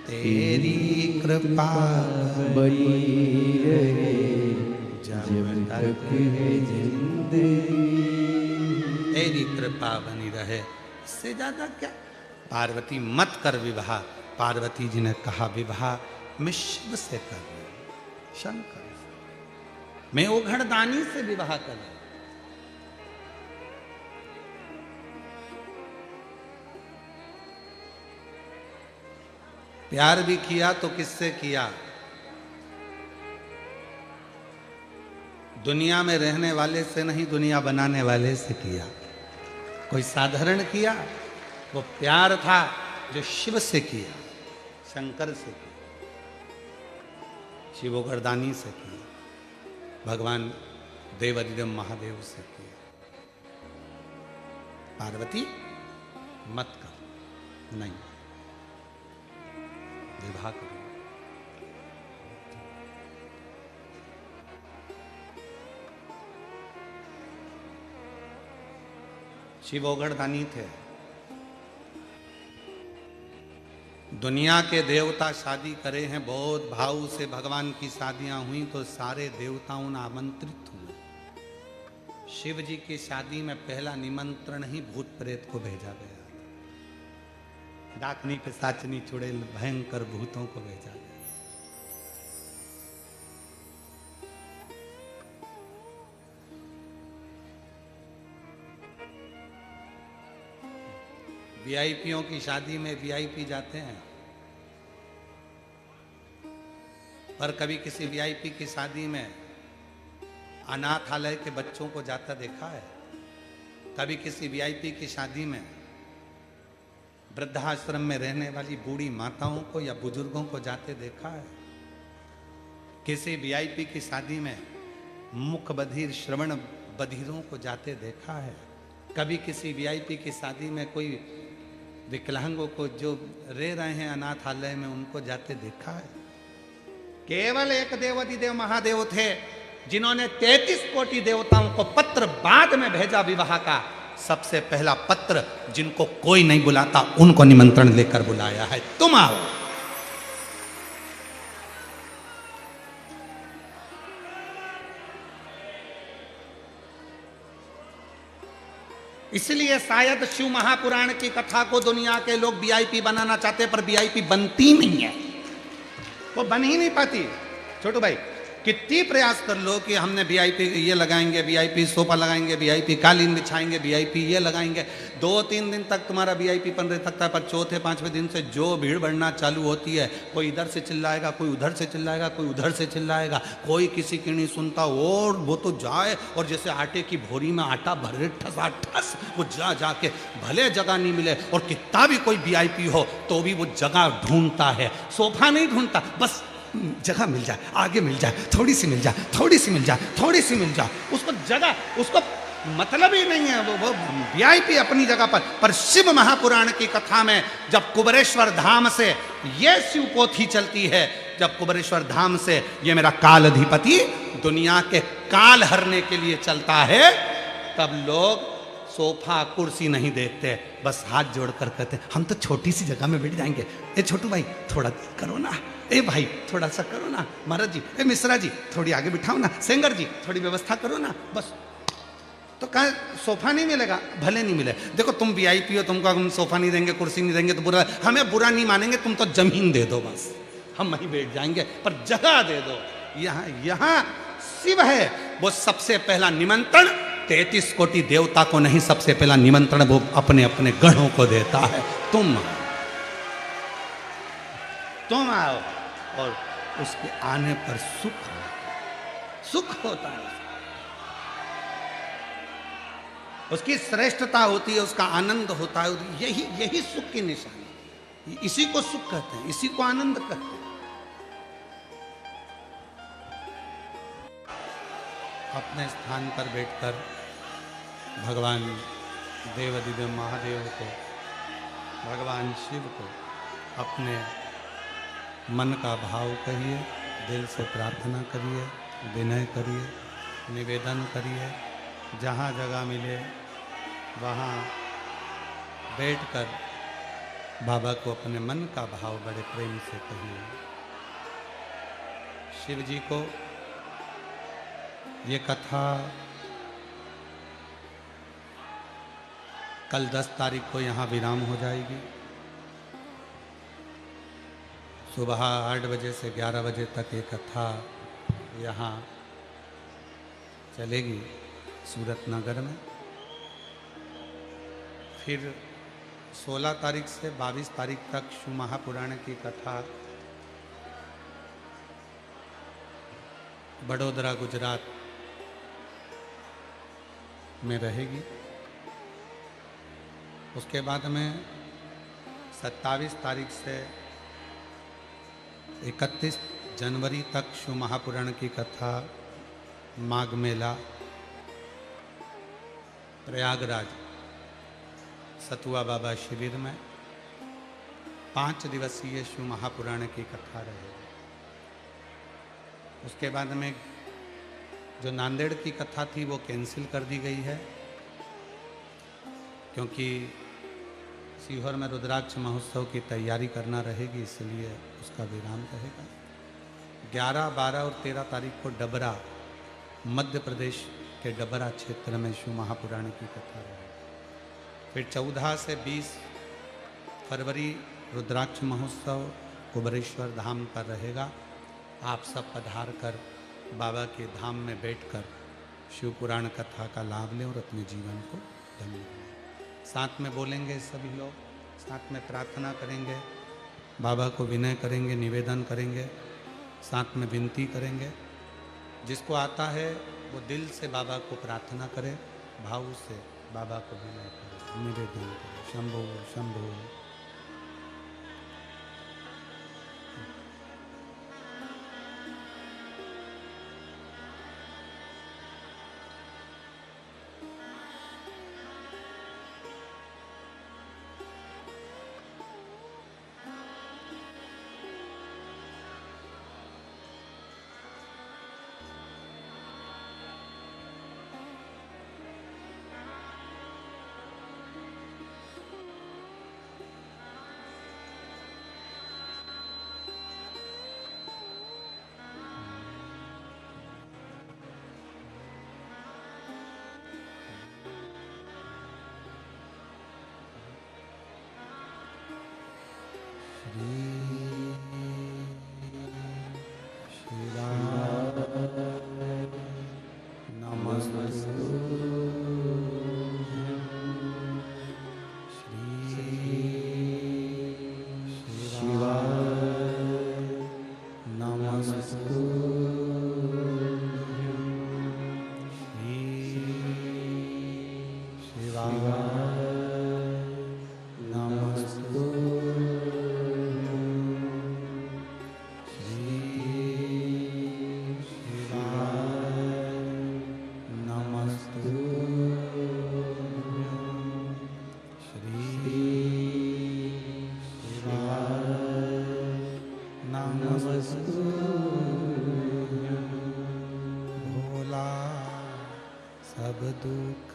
तेरी कृपा बनी रहे जब तक है जिंदगी, तेरी कृपा बनी रहे। इससे ज्यादा क्या। पार्वती मत कर विवाह। पार्वती जी ने कहा विवाह मैं शिव से कर रही हूं, शंकर से, मैं ओघड़दानी से विवाह कर रही हूं। प्यार भी किया तो किससे किया। दुनिया में रहने वाले से नहीं, दुनिया बनाने वाले से किया। कोई साधारण किया, वो प्यार था जो शिव से किया, शंकर से किया, शिवोगरदानी से किया, भगवान देवादिदेव महादेव से किया। पार्वती मत कर, नहीं विवाह करो। शिव ओघड़दानी थे। दुनिया के देवता शादी करे हैं, बहुत भाव से भगवान की शादियां हुई तो सारे देवताओं ने आमंत्रित हुए। शिव जी की शादी में पहला निमंत्रण ही भूत प्रेत को भेजा गया। डाकनी पिशाचनी चुड़ैल भयंकर भूतों को भेजा गया। वीआईपीओं की शादी में वीआईपी जाते हैं, पर कभी किसी वीआईपी की शादी में अनाथालय के बच्चों को जाता देखा है? कभी किसी वीआईपी की शादी में वृद्धाश्रम में रहने वाली बूढ़ी माताओं को या बुजुर्गों को जाते देखा है? किसी वीआईपी की शादी में मुख बधिर श्रवण बधिरों को जाते देखा है? कभी किसी वीआईपी की शादी में कोई विकलांगों को जो रह रहे हैं अनाथालय में उनको जाते देखा है? केवल एक देवाधिदेव महादेव थे जिन्होंने 33 कोटि देवताओं को पत्र बाद में भेजा विवाह का। सबसे पहला पत्र जिनको कोई नहीं बुलाता उनको निमंत्रण लेकर बुलाया है, तुम आओ। इसलिए शायद शिव महापुराण की कथा को दुनिया के लोग वीआईपी बनाना चाहते पर वीआईपी बनती नहीं है, वो बन ही नहीं पाती। छोटू भाई कितनी प्रयास कर लो कि हमने वीआईपी ये लगाएंगे, वीआईपी सोफा लगाएंगे, वीआईपी कालीन बिछाएंगे, वीआईपी ये लगाएंगे, 2-3 दिन तक तुम्हारा वीआईपी पन रह सकता है, पर चौथे 5वें दिन से जो भीड़ बढ़ना चालू होती है, कोई इधर से चिल्लाएगा, कोई उधर से चिल्लाएगा, कोई उधर से चिल्लाएगा, कोई किसी की नहीं सुनता और वो तो जाए और जैसे आटे की भोरी में आटा भरे ठस वो जा के भले जगह नहीं मिले और कितना भी कोई वीआईपी हो तो भी वो जगह ढूंढता है, सोफा नहीं ढूंढता, बस जगह मिल जाए, आगे मिल जाए, थोड़ी सी मिल जाए, थोड़ी सी मिल जाए, थोड़ी सी मिल जाए, उसको जगह, उसको मतलब ही नहीं है, वो वीआईपी अपनी जगह पर शिव महापुराण की कथा में जब कुबरेश्वर धाम से ये शिव पोथी चलती है, जब कुबरेश्वर धाम से ये मेरा काल अधिपति दुनिया के काल हरने के लिए चलता है, तब लोग सोफा कुर्सी नहीं देखते, बस हाथ जोड़कर कहते हम तो छोटी सी जगह में बैठ जाएंगे। ए छोटू भाई थोड़ा करो ना, ए भाई थोड़ा सा करो ना, महाराज जी, ए मिश्रा जी थोड़ी आगे बिठाओ ना, सेंगर जी थोड़ी व्यवस्था करो ना, बस। तो कहा सोफा नहीं मिलेगा, भले नहीं मिले, देखो तुम वीआईपी हो, तुमको हम सोफा नहीं देंगे, कुर्सी नहीं देंगे तो बुरा, हमें बुरा नहीं मानेंगे, तुम तो जमीन दे दो बस, हम वहीं बैठ जाएंगे, पर जगह दे दो। यहाँ शिव है, वो सबसे पहला निमंत्रण 33 कोटि देवता को नहीं, सबसे पहला निमंत्रण वो अपने अपने गणों को देता है, तुम आओ। और उसके आने पर सुख होता है, उसकी श्रेष्ठता होती है, उसका आनंद होता है, यही सुख की निशानी, इसी को सुख कहते हैं, इसी को आनंद कहते हैं। अपने स्थान पर बैठकर भगवान देवाधिदेव महादेव को, भगवान शिव को अपने मन का भाव कहिए, दिल से प्रार्थना करिए, विनय करिए, निवेदन करिए, जहाँ जगह मिले वहाँ बैठकर बाबा को अपने मन का भाव बड़े प्रेम से कहिए। शिव जी को ये कथा कल 10 तारीख को यहाँ विराम हो जाएगी। सुबह 8 बजे से 11 बजे तक ये कथा यहाँ चलेगी सूरत नगर में। फिर 16 तारीख से 22 तारीख तक शिव महापुराण की कथा बड़ोदरा गुजरात में रहेगी। उसके बाद में 27 तारीख से 31 जनवरी तक शिव महापुराण की कथा माघ मेला प्रयागराज सतुआ बाबा शिविर में 5 दिवसीय शिव महापुराण की कथा रहेगी। उसके बाद में जो नांदेड़ की कथा थी वो कैंसिल कर दी गई है, क्योंकि सीहोर में रुद्राक्ष महोत्सव की तैयारी करना रहेगी, इसलिए उसका विराम रहेगा। 11, 12 और 13 तारीख को डबरा, मध्य प्रदेश के डबरा क्षेत्र में शिव महापुराण की कथा रहेगी। फिर 14 से 20 फरवरी रुद्राक्ष महोत्सव कुबरेश्वर धाम पर रहेगा। आप सब पधार कर बाबा के धाम में बैठकर शिव पुराण कथा का लाभ लें और अपने जीवन को धन्य बनाएं। साथ में बोलेंगे सभी लोग, साथ में प्रार्थना करेंगे, बाबा को विनय करेंगे, निवेदन करेंगे, साथ में विनती करेंगे। जिसको आता है वो दिल से बाबा को प्रार्थना करे, भाव से बाबा को विनय करे, निवेदन करे। शंभो शंभो श्री नमस्तु भोला सब दुख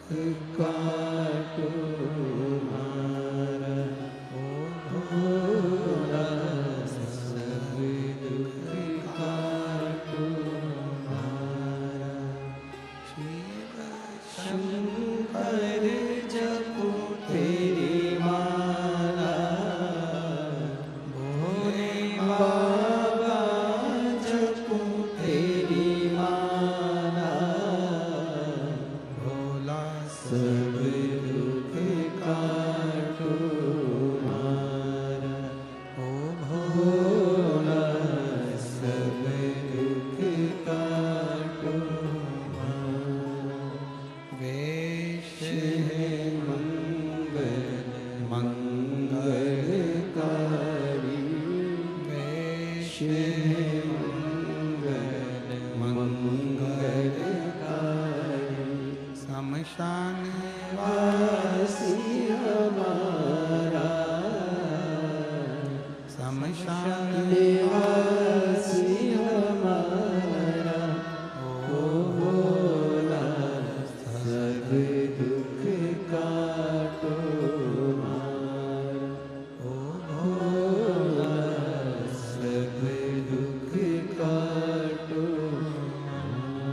काटो मारा, ओ भोला सब दुख काटो मारा। शिव शंकर जपो तेरी माला, भोले बाबा जपो तेरी माला, भोला सब दुख काटो मारा, ओ भोला सब दुख काटो मारा। वेश है मंगल मंगलकारी, वेश है मंगल मंगलकारी। शमशान वासी हमारा, शमशान निवासी हमारा, ओ भोला सब दुख काटो मारा, ओ भोला सब दुख काटो मारा।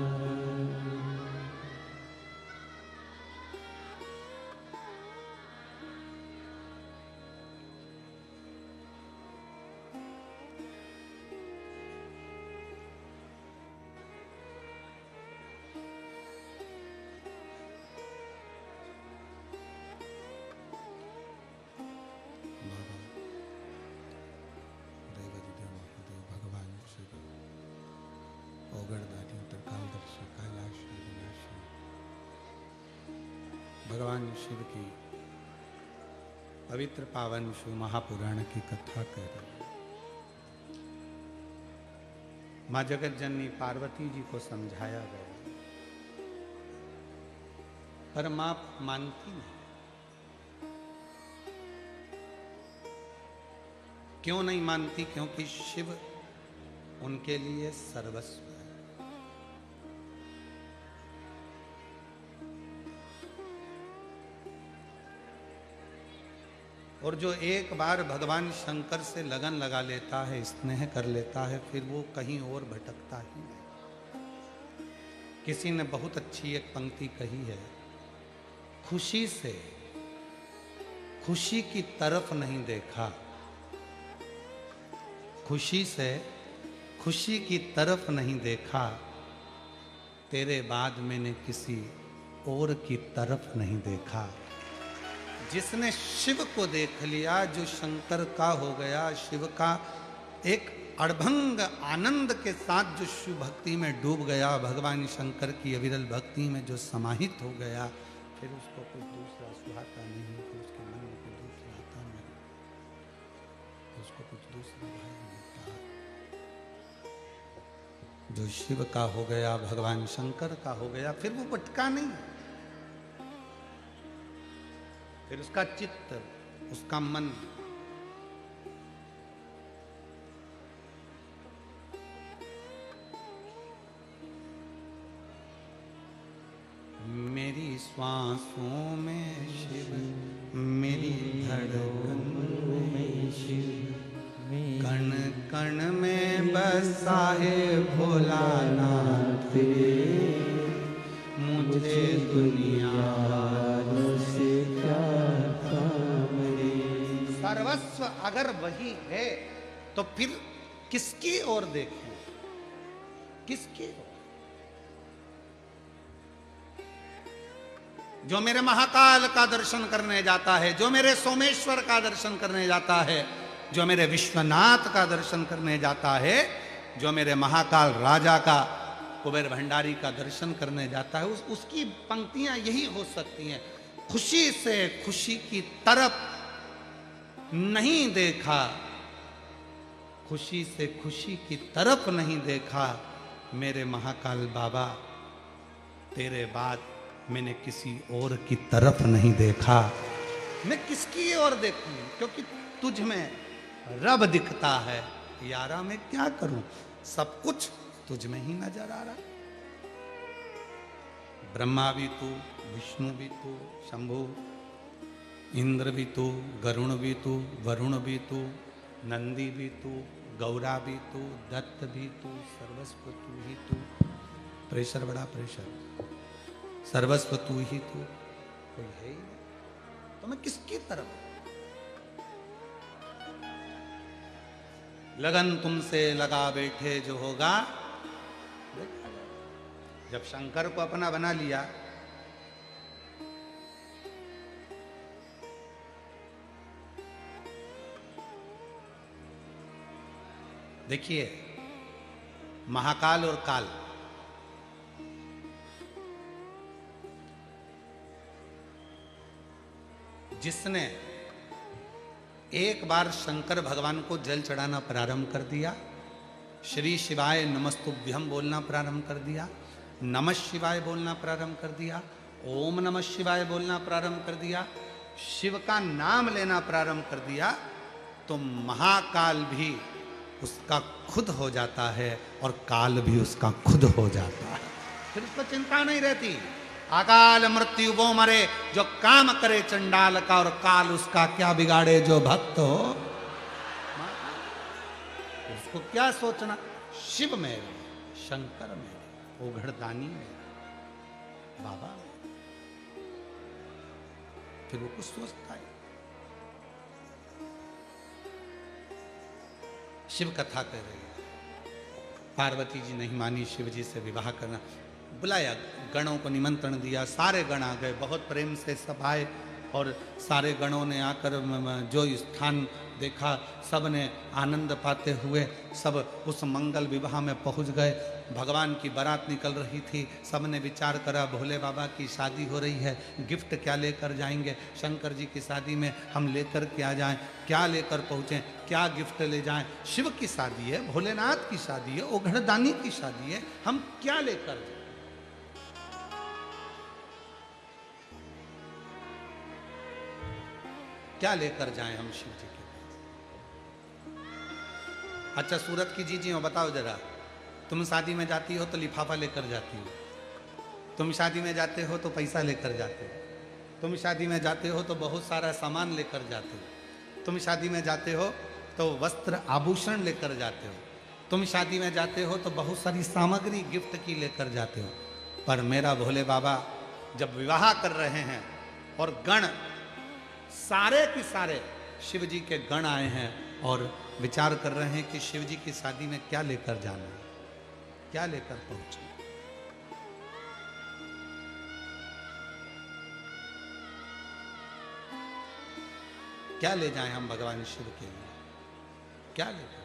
भगवान श्री ओगड़दारी उत्तरकालदर्शी कैलाशी विनाशी भगवान शिव की पवित्र पावन शिव महापुराण की कथा कर रहे हैं। माँ जगत जननी पार्वती जी को समझाया गया, पर माँ मानती नहीं। क्यों नहीं मानती? क्योंकि शिव उनके लिए सर्वस्व है। और जो एक बार भगवान शंकर से लगन लगा लेता है, स्नेह कर लेता है, फिर वो कहीं और भटकता ही नहीं। किसी ने बहुत अच्छी एक पंक्ति कही है, खुशी से खुशी की तरफ नहीं देखा, खुशी से खुशी की तरफ नहीं देखा, तेरे बाद मैंने किसी और की तरफ नहीं देखा। जिसने शिव को देख लिया, जो शंकर का हो गया, शिव का एक अड़भंग आनंद के साथ जो शिव भक्ति में डूब गया, भगवान शंकर की अविरल भक्ति में जो समाहित हो गया, फिर उसको कुछ दूसरा सुहाता नहीं, फिर उसके मन में कुछ दूसरा आता नहीं, उसको कुछ दूसरा भाई मिलता। जो शिव का हो गया, भगवान शंकर का हो गया, फिर वो भटका नहीं। फिर उसका चित्त, उसका मन मेरी श्वासों में शिव, मेरी धड़कन में शिव, कण कण में बसा है भोलानाथ, मुझे दुनिया से क्या काम रे। सर्वस्व अगर वही है तो फिर किसकी ओर देखें? किसकी ओर? जो मेरे महाकाल का दर्शन करने जाता है, जो मेरे सोमेश्वर का दर्शन करने जाता है, जो मेरे विश्वनाथ का दर्शन करने जाता है, जो मेरे महाकाल राजा का, कुबेर भंडारी का दर्शन करने जाता है, उसकी पंक्तियां यही हो सकती हैं। खुशी से खुशी की तरफ नहीं देखा, खुशी से खुशी की तरफ नहीं देखा, मेरे महाकाल बाबा, तेरे बाद मैंने किसी और की तरफ नहीं देखा। मैं किसकी ओर देखूं, क्योंकि तुझ में रब दिखता है। यारा मैं क्या करूं, सब कुछ तुझ में ही नजर आ रहा। ब्रह्मा भी तू, विष्णु भी तू, शंभु, इंद्र भी तू, गरुण भी तू, वरुण भी तू, नंदी भी तू, गौरा भी तू, दत्त भी तू, सर्वस्व तू ही तू। प्रेशर, बड़ा प्रेशर। सर्वस्व तू ही तू, कोई है ही नहीं, तो मैं किसकी तरफ? लगन तुमसे लगा बैठे जो होगा देखा जाएगा। जब शंकर को अपना बना लिया, देखिए महाकाल और काल, जिसने एक बार शंकर भगवान को जल चढ़ाना प्रारंभ कर दिया, श्री शिवाय नमस्तुभ्यम बोलना प्रारंभ कर दिया, नमः शिवाय बोलना प्रारंभ कर दिया, ओम नमः शिवाय बोलना प्रारंभ कर दिया, शिव का नाम लेना प्रारंभ कर दिया, तो महाकाल भी उसका खुद हो जाता है और काल भी उसका खुद हो जाता है। फिर उसको चिंता नहीं रहती। अकाल मृत्यु वो मरे जो काम करे चंडाल का, और काल उसका क्या बिगाड़े जो भक्त हो। उसको क्या सोचना, शिव में, शंकर में, ओघड़दानी में, बाबा में, फिर वो कुछ सोचता है। शिव कथा कह रही है, पार्वती जी नहीं मानी शिव जी से विवाह करना। बुलाया, गणों को निमंत्रण दिया, सारे गण आ गए, बहुत प्रेम से सब आए, और सारे गणों ने आकर जो स्थान देखा, सब ने आनंद पाते हुए सब उस मंगल विवाह में पहुंच गए। भगवान की बारात निकल रही थी, सब ने विचार करा भोले बाबा की शादी हो रही है, गिफ्ट क्या लेकर जाएंगे, शंकर जी की शादी में हम लेकर क्या जाएं, क्या लेकर पहुँचें, क्या गिफ्ट ले जाएं। शिव की शादी है, भोलेनाथ की शादी है, ओघड़दानी की शादी है, हम क्या लेकर जाएं। क्या लेकर जाएं हम शिव जी के पास। अच्छा सूरत की जी हो, बताओ जरा, तुम शादी में जाती हो तो लिफाफा लेकर जाती हो, तुम शादी में जाते हो तो पैसा लेकर जाते हो, तुम शादी में जाते हो तो बहुत सारा सामान लेकर जाते हो, तुम शादी में जाते हो तो वस्त्र आभूषण लेकर जाते हो, तुम शादी में जाते हो तो बहुत सारी सामग्री गिफ्ट की लेकर जाते हो। पर मेरा भोले बाबा जब विवाह कर रहे हैं और गण सारे के सारे शिव जी के गण आए हैं और विचार कर रहे हैं कि शिव जी की शादी में क्या लेकर जाना है, क्या लेकर पहुंचे। क्या ले जाएं हम भगवान शिव के लिए, क्या लेकर।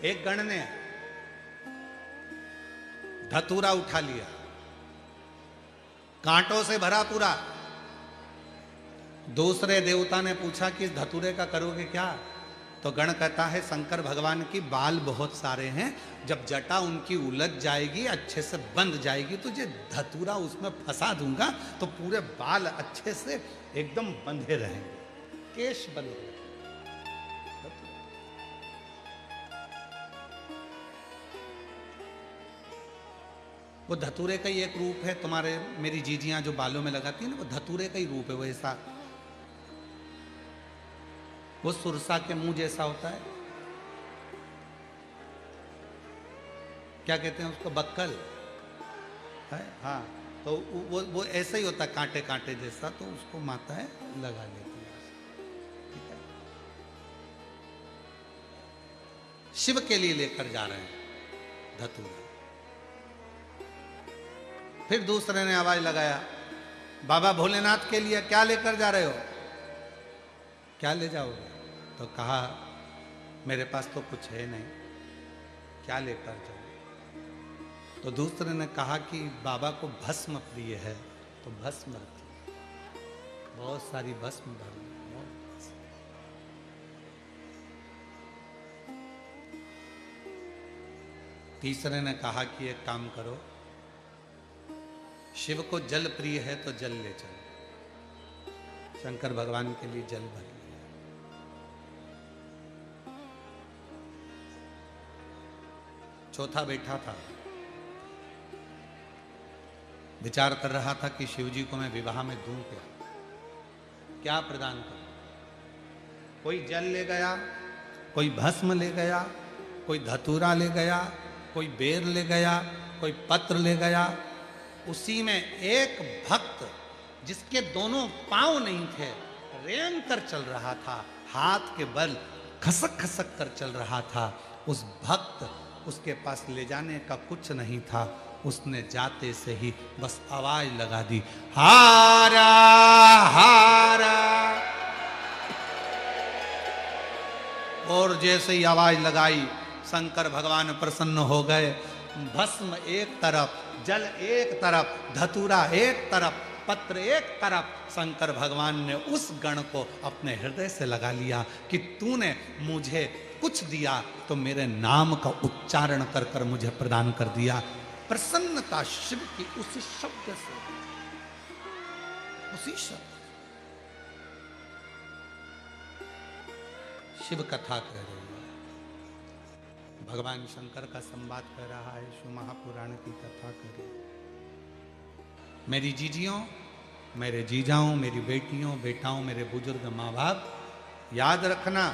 एक गण ने धतूरा उठा लिया, कांटों से भरा पूरा। दूसरे देवता ने पूछा कि इस धतूरे का करोगे क्या, तो गण कहता है शंकर भगवान की बाल बहुत सारे हैं, जब जटा उनकी उलझ जाएगी, अच्छे से बंध जाएगी, तो ये धतूरा उसमें फंसा दूंगा तो पूरे बाल अच्छे से एकदम बंधे रहेंगे, केश बंधे रहेंगे। वो धतूरे का ही एक रूप है। तुम्हारे मेरी जीजियां जो बालों में लगाती है ना, वो धतूरे का ही रूप है। वो ऐसा, वो सुरसा के मुंह जैसा होता है, क्या कहते हैं उसको, बक्कल है, हाँ। तो वो ऐसा ही होता है, कांटे कांटे जैसा, तो उसको माताएं लगा लेती है। ठीक है, शिव के लिए लेकर जा रहे हैं धतूरा। फिर दूसरे ने आवाज लगाया, बाबा भोलेनाथ के लिए क्या लेकर जा रहे हो, क्या ले जाओगे। तो कहा मेरे पास तो कुछ है नहीं, क्या लेकर जाओ। तो दूसरे ने कहा कि बाबा को भस्म प्रिय है, तो भस्म रखी, बहुत सारी भस्म भर ली। तीसरे ने कहा कि एक काम करो, शिव को जल प्रिय है तो जल ले चल। शंकर भगवान के लिए जल भर लिया। चौथा बैठा था, विचार कर रहा था कि शिव जी को मैं विवाह में दूं क्या प्रदान करूं। कोई जल ले गया, कोई भस्म ले गया, कोई धतूरा ले गया, कोई बेर ले गया, कोई पत्र ले गया। उसी में एक भक्त जिसके दोनों पांव नहीं थे, रेंग कर चल रहा था, हाथ के बल खसक खसक कर चल रहा था। उस भक्त, उसके पास ले जाने का कुछ नहीं था। उसने जाते से ही बस आवाज लगा दी, हारा हारा। और जैसे ही आवाज लगाई, शंकर भगवान प्रसन्न हो गए। भस्म एक तरफ, जल एक तरफ, धतूरा एक तरफ, पत्र एक तरफ। शंकर भगवान ने उस गण को अपने हृदय से लगा लिया कि तूने मुझे कुछ दिया तो मेरे नाम का उच्चारण कर कर मुझे प्रदान कर दिया। प्रसन्नता शिव की उसी शब्द से, उसी शब्द। शिव कथा कह रही है, भगवान शंकर का संवाद कर रहा है, शिव महापुराण की कथा कर रही है। मेरी जीजियों, मेरे जीजाओं, मेरी बेटियों, बेटाओं, मेरे बुजुर्ग माँ बाप, याद रखना,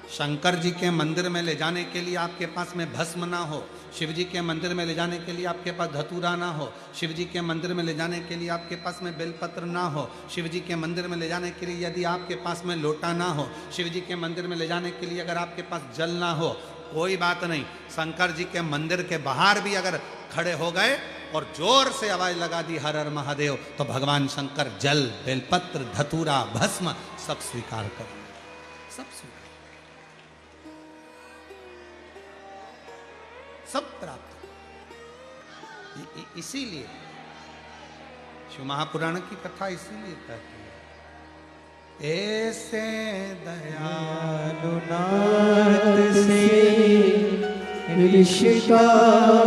शंकर जी के मंदिर में ले जाने के लिए आपके पास में भस्म ना हो, शिव जी के मंदिर में ले जाने के लिए आपके पास धतूरा ना हो, शिव जी के मंदिर में ले जाने के लिए आपके पास में बेलपत्र ना हो, शिव जी के मंदिर में ले जाने के लिए यदि आपके पास में लोटा ना हो, शिव जी के मंदिर में ले जाने के लिए अगर आपके पास जल ना हो, कोई बात नहीं। शंकर जी के मंदिर के बाहर भी अगर खड़े हो गए और जोर से आवाज लगा दी हर हर महादेव, तो भगवान शंकर जल, बेलपत्र, धतूरा, भस्म सब स्वीकार कर, सब स्वीकार, सब प्राप्त। इसीलिए शिव महापुराण की कथा इसीलिए कहती है, ऐसे दयालुनाथ से रिश्ता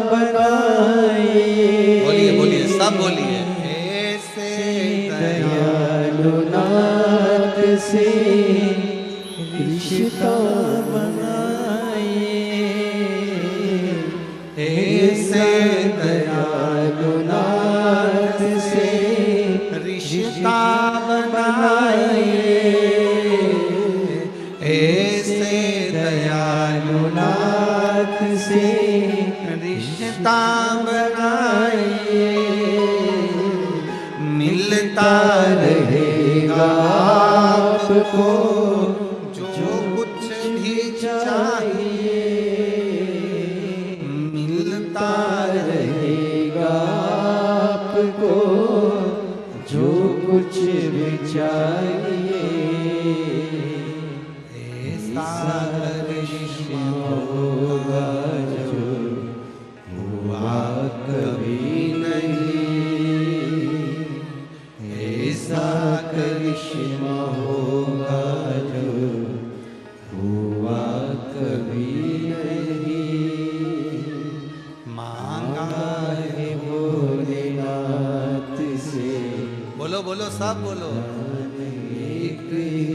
बनाए। बोलिए बोलिए, सब बोलिए, ऐसे दयालुनाथ से रिश्ता बनाए। ऐसे दयालुनाथ से रिश्ता बनाए, ऐसे दयालुनाथ से रिश्ता बनाए, मिलता रहेगा आपको जो कुछ भी चाहिए, मिलता रहेगा आपको जो कुछ भी चाहिए। ऐसा करिश्मा होगा जो हुआ कभी नहीं। ऐसा करिश्मा होगा जो हुआ कभी नहीं। मांगा है भोलेनाथ से बोलो बोलो, सब बोलो, एक ही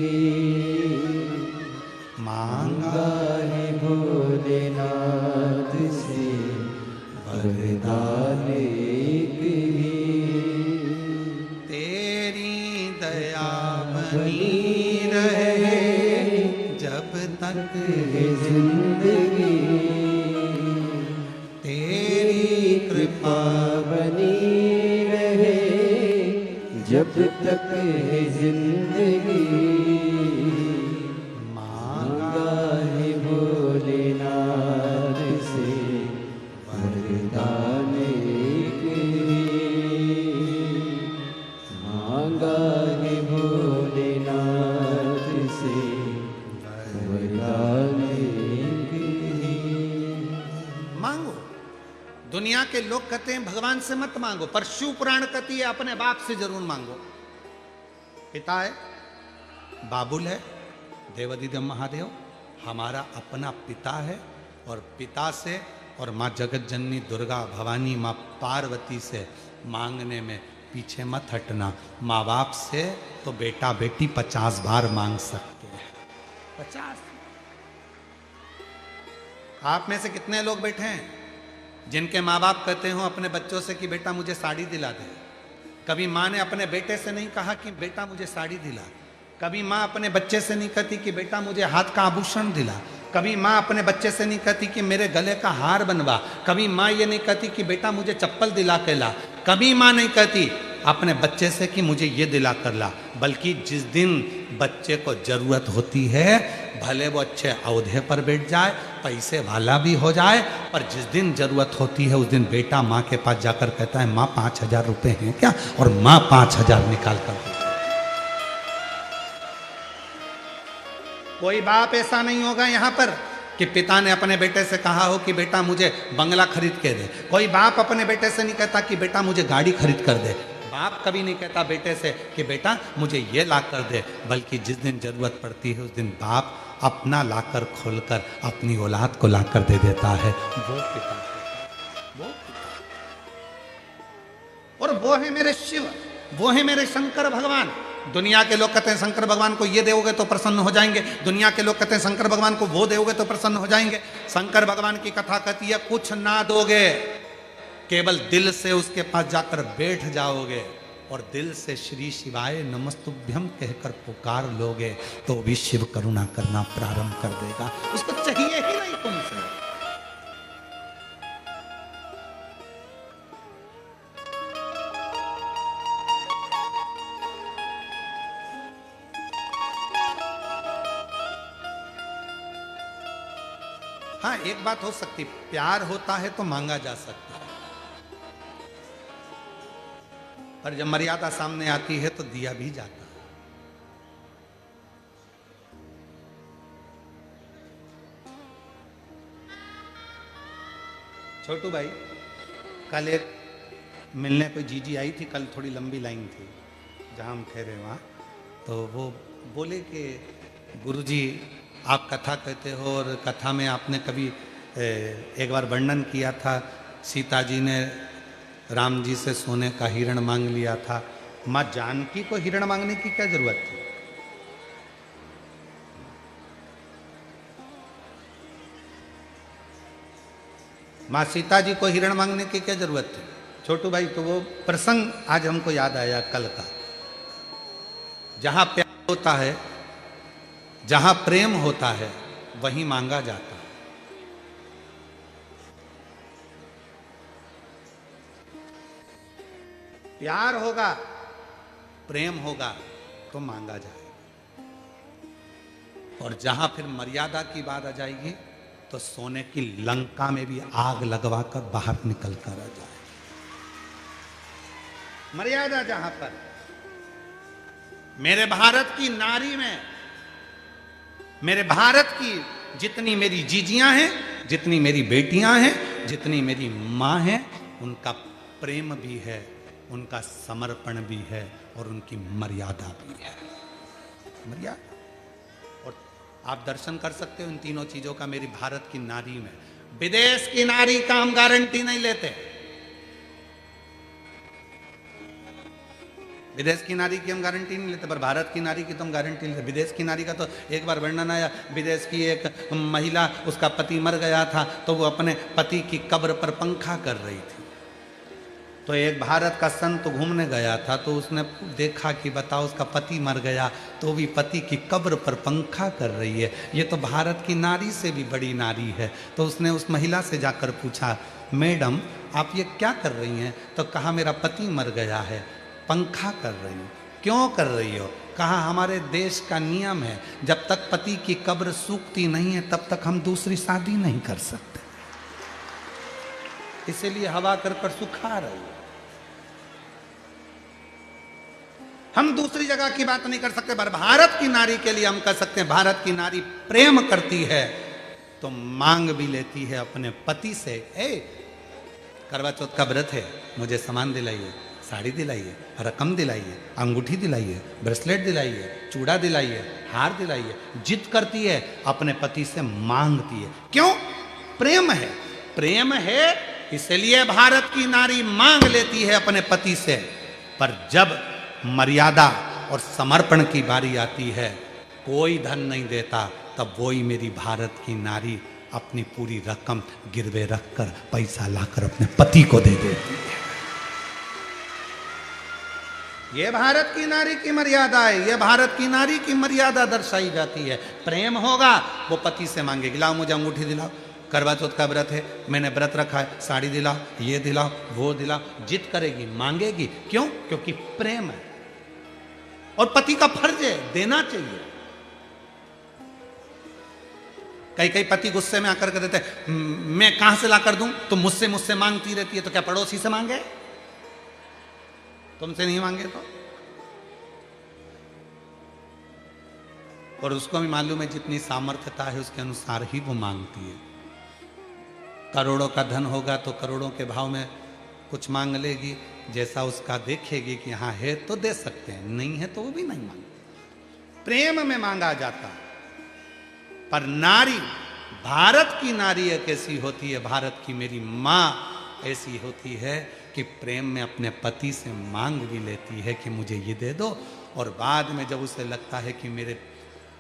मांगा है भोलेनाथ से वरदान एक ही। तेरी दया बनी रहे जब तक है जिंदगी तेरी कृपा बनी रहे जब तक है जिंदगी। मांगा है भोलेनाथ से वरदान एक ही। मांगा है भोलेनाथ से वरदान एक ही। मांगो। दुनिया के लोग कहते हैं भगवान से मत मांगो, पर शिव पुराण कहती है अपने बाप से जरूर मांगो। पिता है, बाबुल है, देवाधिदेव महादेव हमारा अपना पिता है, और पिता से और माँ जगत जननी दुर्गा भवानी माँ पार्वती से मांगने में पीछे मत हटना। माँ बाप से तो बेटा बेटी 50 बार मांग सकते हैं, 50। आप में से कितने लोग बैठे हैं जिनके माँ बाप कहते हो अपने बच्चों से कि बेटा मुझे साड़ी दिला दे। कभी माँ ने अपने बेटे से नहीं कहा कि बेटा मुझे साड़ी दिला। कभी माँ अपने बच्चे से नहीं कहती कि बेटा मुझे हाथ का आभूषण दिला। कभी माँ अपने बच्चे से नहीं कहती कि मेरे गले का हार बनवा। कभी माँ ये नहीं कहती कि बेटा मुझे चप्पल दिला के ला। कभी माँ नहीं कहती अपने बच्चे से कि मुझे ये दिला कर ला। बल्कि जिस दिन बच्चे को जरूरत होती है, भले वो अच्छे औहदे पर बैठ जाए, पैसे वाला भी हो जाए, पर जिस दिन जरूरत होती है उस दिन बेटा माँ के पास जाकर कहता है माँ 5,000 रुपए हैं क्या, और माँ 5,000 निकाल कर देती है। कोई बाप ऐसा नहीं होगा यहाँ पर कि पिता ने अपने बेटे से कहा हो कि बेटा मुझे बंगला खरीद के दे। कोई बाप अपने बेटे से नहीं कहता कि बेटा मुझे गाड़ी खरीद कर दे। बाप कभी नहीं कहता बेटे से कि बेटा मुझे ये ला कर दे, बल्कि जिस दिन जरूरत पड़ती है उस दिन बाप अपना लाकर खोलकर अपनी औलाद को ला कर दे देता है। वो पिता, वो पिता। और वो है मेरे शिव, वो है मेरे शंकर भगवान। दुनिया के लोग कहते हैं शंकर भगवान को ये दोगे तो प्रसन्न हो जाएंगे। दुनिया के लोग कहते हैं शंकर भगवान को वो दोगे तो प्रसन्न हो जाएंगे। शंकर भगवान की कथा कहती है कुछ ना दोगे, केवल दिल से उसके पास जाकर बैठ जाओगे और दिल से श्री शिवाय नमस्तुभ्यम कहकर पुकार लोगे तो भी शिव करुणा करना प्रारंभ कर देगा। उसको चाहिए ही नहीं तुमसे। हाँ, एक बात हो सकती, प्यार होता है तो मांगा जा सकता है, पर जब मर्यादा सामने आती है तो दिया भी जाता है। छोटू भाई, कल एक मिलने कोई जीजी आई थी, कल थोड़ी लंबी लाइन थी जहां हम ठहरे वहां, तो वो बोले कि गुरुजी आप कथा कहते हो और कथा में आपने कभी एक बार वर्णन किया था सीता जी ने राम जी से सोने का हिरण मांग लिया था। माँ जानकी को हिरण मांगने की क्या जरूरत थी? माँ सीता जी को हिरण मांगने की क्या जरूरत थी? छोटू भाई, तो वो प्रसंग आज हमको याद आया कल का। जहां प्यार होता है, जहां प्रेम होता है, वहीं मांगा जाता है। प्यार होगा, प्रेम होगा तो मांगा जाएगा। और जहां फिर मर्यादा की बात आ जाएगी तो सोने की लंका में भी आग लगवाकर बाहर निकल कर आ जाए। मर्यादा जहां पर, मेरे भारत की नारी में, मेरे भारत की जितनी मेरी जीजियां हैं, जितनी मेरी बेटियां हैं, जितनी मेरी मां हैं, उनका प्रेम भी है, उनका समर्पण भी है और उनकी मर्यादा भी है। मर्यादा। और आप दर्शन कर सकते हो इन तीनों चीजों का मेरी भारत की नारी में। विदेश की नारी का हम गारंटी नहीं लेते। विदेश की नारी की हम गारंटी नहीं लेते, पर भारत की नारी की तो हम गारंटी लेते। विदेश की नारी का तो एक बार वर्णन आया, विदेश की एक महिला, उसका पति मर गया था तो वो अपने पति की कब्र पर पंखा कर रही थी। तो एक भारत का संत घूमने गया था तो उसने देखा कि बताओ उसका पति मर गया तो भी पति की कब्र पर पंखा कर रही है, ये तो भारत की नारी से भी बड़ी नारी है। तो उसने उस महिला से जाकर पूछा, मैडम आप ये क्या कर रही हैं? तो कहा मेरा पति मर गया है, पंखा कर रही हूँ। क्यों कर रही हो? कहा हमारे देश का नियम है, जब तक पति की कब्र सूखती नहीं है तब तक हम दूसरी शादी नहीं कर सकते, इसीलिए हवा कर कर सुखा रही है। हम दूसरी जगह की बात नहीं कर सकते, पर भारत की नारी के लिए हम कह सकते हैं, भारत की नारी प्रेम करती है तो मांग भी लेती है अपने पति से। ए करवा चौथ का व्रत है, मुझे सामान दिलाइए, साड़ी दिलाइए, रकम दिलाइए, अंगूठी दिलाइए, ब्रेसलेट दिलाइए, चूड़ा दिलाइए, हार दिलाइए। जिद करती है, अपने पति से मांगती है। क्यों? प्रेम है। प्रेम है इसलिए भारत की नारी मांग लेती है अपने पति से, पर जब मर्यादा और समर्पण की बारी आती है, कोई धन नहीं देता, तब वही मेरी भारत की नारी अपनी पूरी रकम गिरवे रखकर पैसा लाकर अपने पति को दे देती है। ये भारत की नारी की मर्यादा है, ये भारत की नारी की मर्यादा दर्शाई जाती है। प्रेम होगा वो पति से मांगेगी, लाओ मुझे अंगूठी दिलाओ, करवा चौथ का व्रत है, मैंने व्रत रखा है, साड़ी दिलाओ, ये दिलाओ, वो दिलाओ, जिद करेगी, मांगेगी। क्यों? क्योंकि प्रेम है और पति का फर्ज है देना चाहिए। कई कई पति गुस्से में आकर के देते, मैं कहां से ला कर दूं, तुम मुझसे मांगती रहती है, तो क्या पड़ोसी से मांगे? तुमसे नहीं मांगे तो? और उसको भी मालूम है जितनी सामर्थ्यता है उसके अनुसार ही वो मांगती है। करोड़ों का धन होगा तो करोड़ों के भाव में कुछ मांग लेगी, जैसा उसका देखेगी कि हाँ है तो दे सकते हैं, नहीं है तो वो भी नहीं मांगे। प्रेम में मांगा जाता है। पर नारी, भारत की नारी एक ऐसी होती है, भारत की मेरी माँ ऐसी होती है कि प्रेम में अपने पति से मांग भी लेती है कि मुझे ये दे दो, और बाद में जब उसे लगता है कि मेरे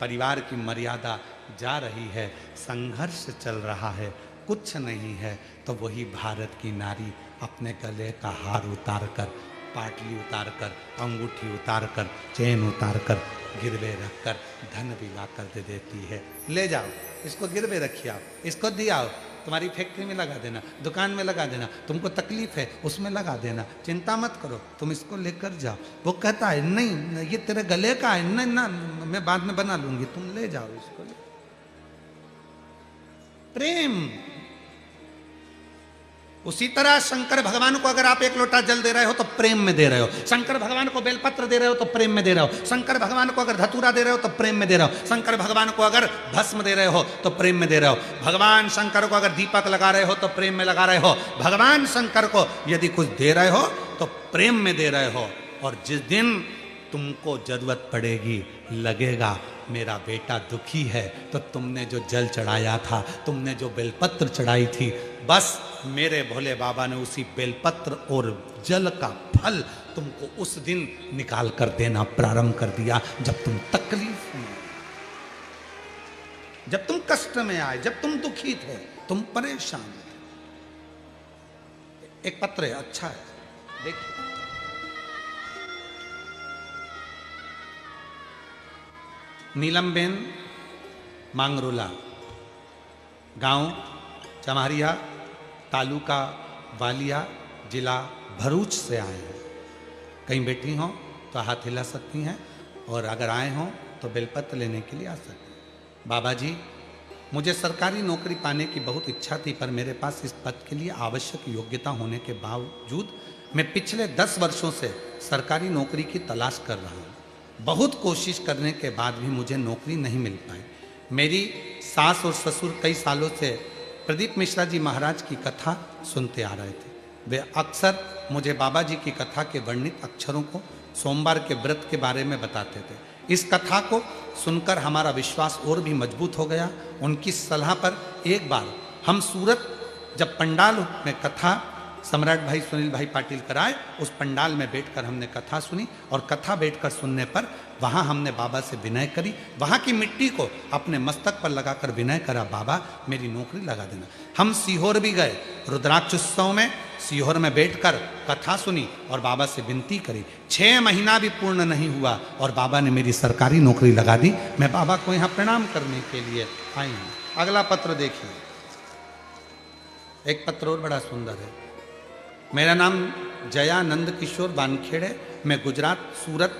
परिवार की मर्यादा जा रही है, संघर्ष चल रहा है, कुछ नहीं है, तो वही भारत की नारी अपने गले का हार उतार कर, पाटली उतार कर, अंगूठी उतार कर, चेन उतार कर, गिरवे रख कर धन भी ला कर दे देती है। ले जाओ, इसको गिरवे रखिए, आप इसको दिया, तुम्हारी फैक्ट्री में लगा देना, दुकान में लगा देना, तुमको तकलीफ है उसमें लगा देना, चिंता मत करो, तुम इसको लेकर जाओ। वो कहता है नहीं ये तेरे गले का है, नहीं ना मैं बाद में बना लूंगी, तुम ले जाओ इसको। प्रेम। उसी तरह शंकर भगवान को अगर आप एक लोटा जल दे रहे हो तो प्रेम में दे रहे हो, शंकर भगवान को बेलपत्र दे रहे हो तो प्रेम में दे रहे हो, शंकर भगवान को अगर धतूरा दे रहे हो तो प्रेम में दे रहे हो, शंकर भगवान को अगर भस्म दे रहे हो तो प्रेम में दे रहे हो, भगवान शंकर को अगर दीपक लगा रहे हो तो प्रेम में लगा रहे हो, भगवान शंकर को यदि कुछ दे रहे हो तो प्रेम में दे रहे हो। और जिस दिन तुमको जरूरत पड़ेगी, लगेगा मेरा बेटा दुखी है, तो तुमने जो जल चढ़ाया था, तुमने जो बेलपत्र चढ़ाई थी, बस मेरे भोले बाबा ने उसी बेलपत्र और जल का फल तुमको उस दिन निकाल कर देना प्रारंभ कर दिया, जब तुम तकलीफ में, जब तुम कष्ट में आए, जब तुम दुखी थे, तुम परेशान थे। एक पत्र है, अच्छा है, देखिए। नीलमबेन मांगरोला, गांव चमारिया, तालुका वालिया, जिला भरूच से आए हैं। कहीं बैठी हों तो हाथ हिला सकती हैं, और अगर आए हों तो बेलपत्र लेने के लिए आ सकते हैं। बाबा जी, मुझे सरकारी नौकरी पाने की बहुत इच्छा थी, पर मेरे पास इस पद के लिए आवश्यक योग्यता होने के बावजूद मैं पिछले 10 वर्षों से सरकारी नौकरी की तलाश कर रहा हूँ। बहुत कोशिश करने के बाद भी मुझे नौकरी नहीं मिल पाई। मेरी सास और ससुर कई सालों से प्रदीप मिश्रा जी महाराज की कथा सुनते आ रहे थे। वे अक्सर मुझे बाबा जी की कथा के वर्णित अक्षरों को सोमवार के व्रत के बारे में बताते थे। इस कथा को सुनकर हमारा विश्वास और भी मजबूत हो गया। उनकी सलाह पर एक बार हम सूरत जब पंडाल में कथा सम्राट भाई सुनील भाई पाटिल कराए, उस पंडाल में बैठकर हमने कथा सुनी, और कथा बैठकर सुनने पर वहाँ हमने बाबा से विनय करी, वहाँ की मिट्टी को अपने मस्तक पर लगाकर विनय करा, बाबा मेरी नौकरी लगा देना। हम सीहोर भी गए, रुद्राक्ष उत्सव में सीहोर में बैठकर कथा सुनी और बाबा से विनती करी। 6 महीना भी पूर्ण नहीं हुआ और बाबा ने मेरी सरकारी नौकरी लगा दी। मैं बाबा को यहाँ प्रणाम करने के लिए आई हूँ। अगला पत्र देखिए, एक पत्र और बड़ा सुंदर है। मेरा नाम जया नंद किशोर वानखेड़े, मैं गुजरात सूरत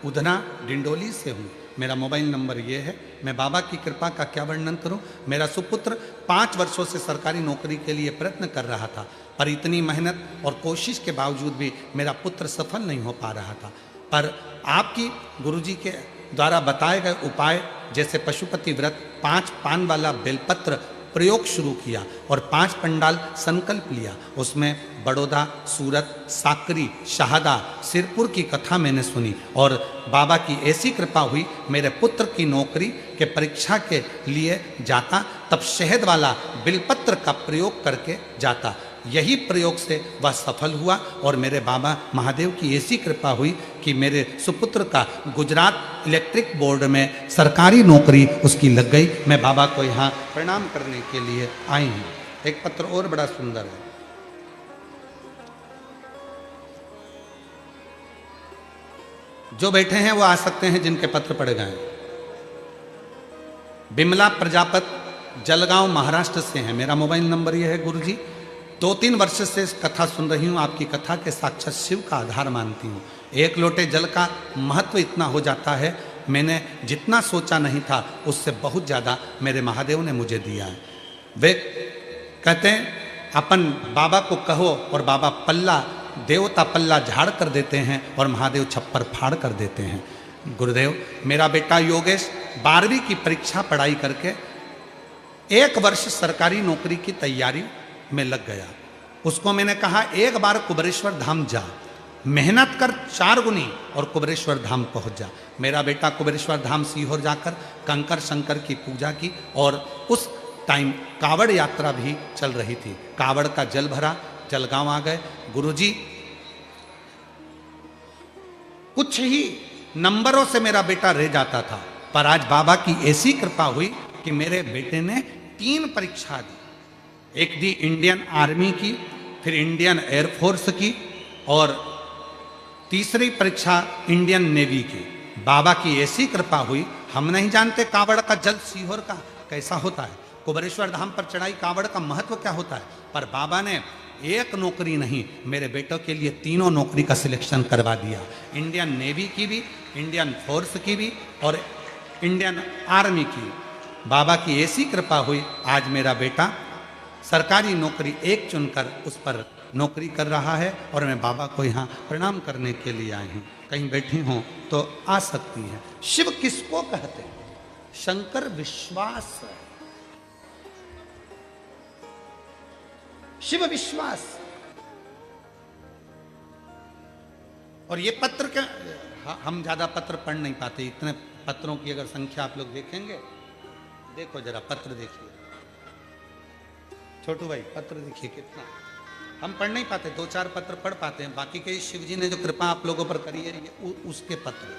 उधना डिंडोली से हूँ। मेरा मोबाइल नंबर ये है। मैं बाबा की कृपा का क्या वर्णन करूँ। मेरा सुपुत्र 5 वर्षों से सरकारी नौकरी के लिए प्रयत्न कर रहा था, पर इतनी मेहनत और कोशिश के बावजूद भी मेरा पुत्र सफल नहीं हो पा रहा था। पर आपकी गुरुजी के द्वारा बताए गए उपाय जैसे पशुपति व्रत, 5 पान वाला बेलपत्र प्रयोग शुरू किया और 5 पंडाल संकल्प लिया। उसमें बड़ौदा, सूरत, साकरी, शाहदा, सिरपुर की कथा मैंने सुनी और बाबा की ऐसी कृपा हुई, मेरे पुत्र की नौकरी के परीक्षा के लिए जाता तब शहद वाला बिलपत्र का प्रयोग करके जाता। यही प्रयोग से वह सफल हुआ और मेरे बाबा महादेव की ऐसी कृपा हुई कि मेरे सुपुत्र का गुजरात इलेक्ट्रिक बोर्ड में सरकारी नौकरी उसकी लग गई। मैं बाबा को यहाँ प्रणाम करने के लिए आई हूँ। एक पत्र और बड़ा सुंदर है। जो बैठे हैं वो आ सकते हैं जिनके पत्र पड़ गए। बिमला प्रजापत जलगांव महाराष्ट्र से हैं। मेरा मोबाइल नंबर ये है। गुरुजी 2-3 वर्ष से कथा सुन रही हूँ। आपकी कथा के साक्षात शिव का आधार मानती हूँ। एक लोटे जल का महत्व इतना हो जाता है, मैंने जितना सोचा नहीं था उससे बहुत ज़्यादा मेरे महादेव ने मुझे दिया है। वे कहते हैं अपन बाबा को कहो और बाबा पल्ला देवता पल्ला झाड़ कर देते हैं और महादेव छप्पर फाड़ कर देते हैं। गुरुदेव मेरा बेटा योगेश 12वीं की परीक्षा पढ़ाई करके 1 वर्ष सरकारी नौकरी की तैयारी में लग गया। उसको मैंने कहा एक बार कुबेरेश्वर धाम जा, मेहनत कर 4 गुनी और कुबेरेश्वर धाम पहुंच जा। मेरा बेटा कुबेरेश्वर धाम सीहोर जाकर कंकर शंकर की पूजा की और उस टाइम कावड़ यात्रा भी चल रही थी। कावड़ का जल भरा, जलगांव आ गए। गुरुजी कुछ ही नंबरों से मेरा बेटा रह जाता था, पर आज बाबा की ऐसी कृपा हुई कि मेरे बेटे ने 3 परीक्षा दी। एक दी इंडियन आर्मी की, फिर इंडियन एयरफोर्स की और तीसरी परीक्षा इंडियन नेवी की। बाबा की ऐसी कृपा हुई। हम नहीं जानते कावड़ का जल सीहोर का कैसा होता है, कुबेरेश्वर धाम पर चढ़ाई कावड़ का महत्व क्या होता है, पर बाबा ने एक नौकरी नहीं मेरे बेटों के लिए 3 नौकरी का सिलेक्शन करवा दिया। इंडियन नेवी की भी, इंडियन फोर्स की भी और इंडियन आर्मी की। बाबा की ऐसी कृपा हुई आज मेरा बेटा सरकारी नौकरी एक चुनकर उस पर नौकरी कर रहा है और मैं बाबा को यहाँ प्रणाम करने के लिए आई हूँ। कहीं बैठी हूँ तो आ सकती हैं। शिव किसको कहते हैं? शंकर विश्वास, शिव विश्वास। और ये पत्र क्या, हम ज्यादा पत्र पढ़ नहीं पाते। इतने पत्रों की अगर संख्या आप लोग देखेंगे, देखो जरा पत्र देखिए छोटू भाई, पत्र देखिए कितना। हम पढ़ नहीं पाते, 2-4 पत्र पढ़ पाते हैं, बाकी के शिव जी ने जो कृपा आप लोगों पर करी है ये उसके पत्र।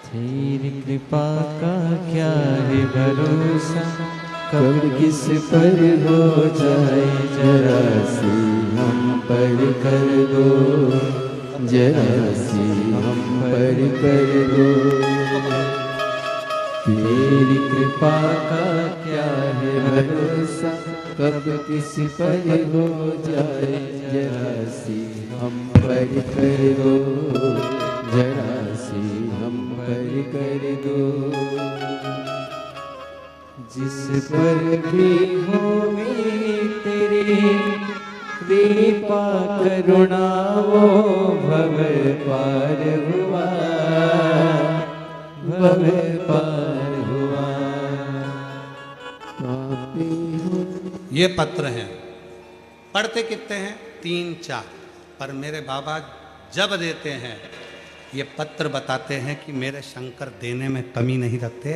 तेरी कृपा का क्या है भरोसा, कब किस पर हो जाए जरा सी हम पर कर दो, जरा सी हम पर कर दो। तेरी कृपा का क्या है भरोसा, कब किस पर हो जाए जरा सी हम पर कर दो, जरा सी हम पर कर दो। जिस पर भी होगी तेरी कृपा करुणा वो भव पार हुआ, भव पार हुआ। ये पत्र हैं, पढ़ते कितने हैं? 3-4, पर मेरे बाबा जब देते हैं ये पत्र बताते हैं कि मेरे शंकर देने में कमी नहीं रखते।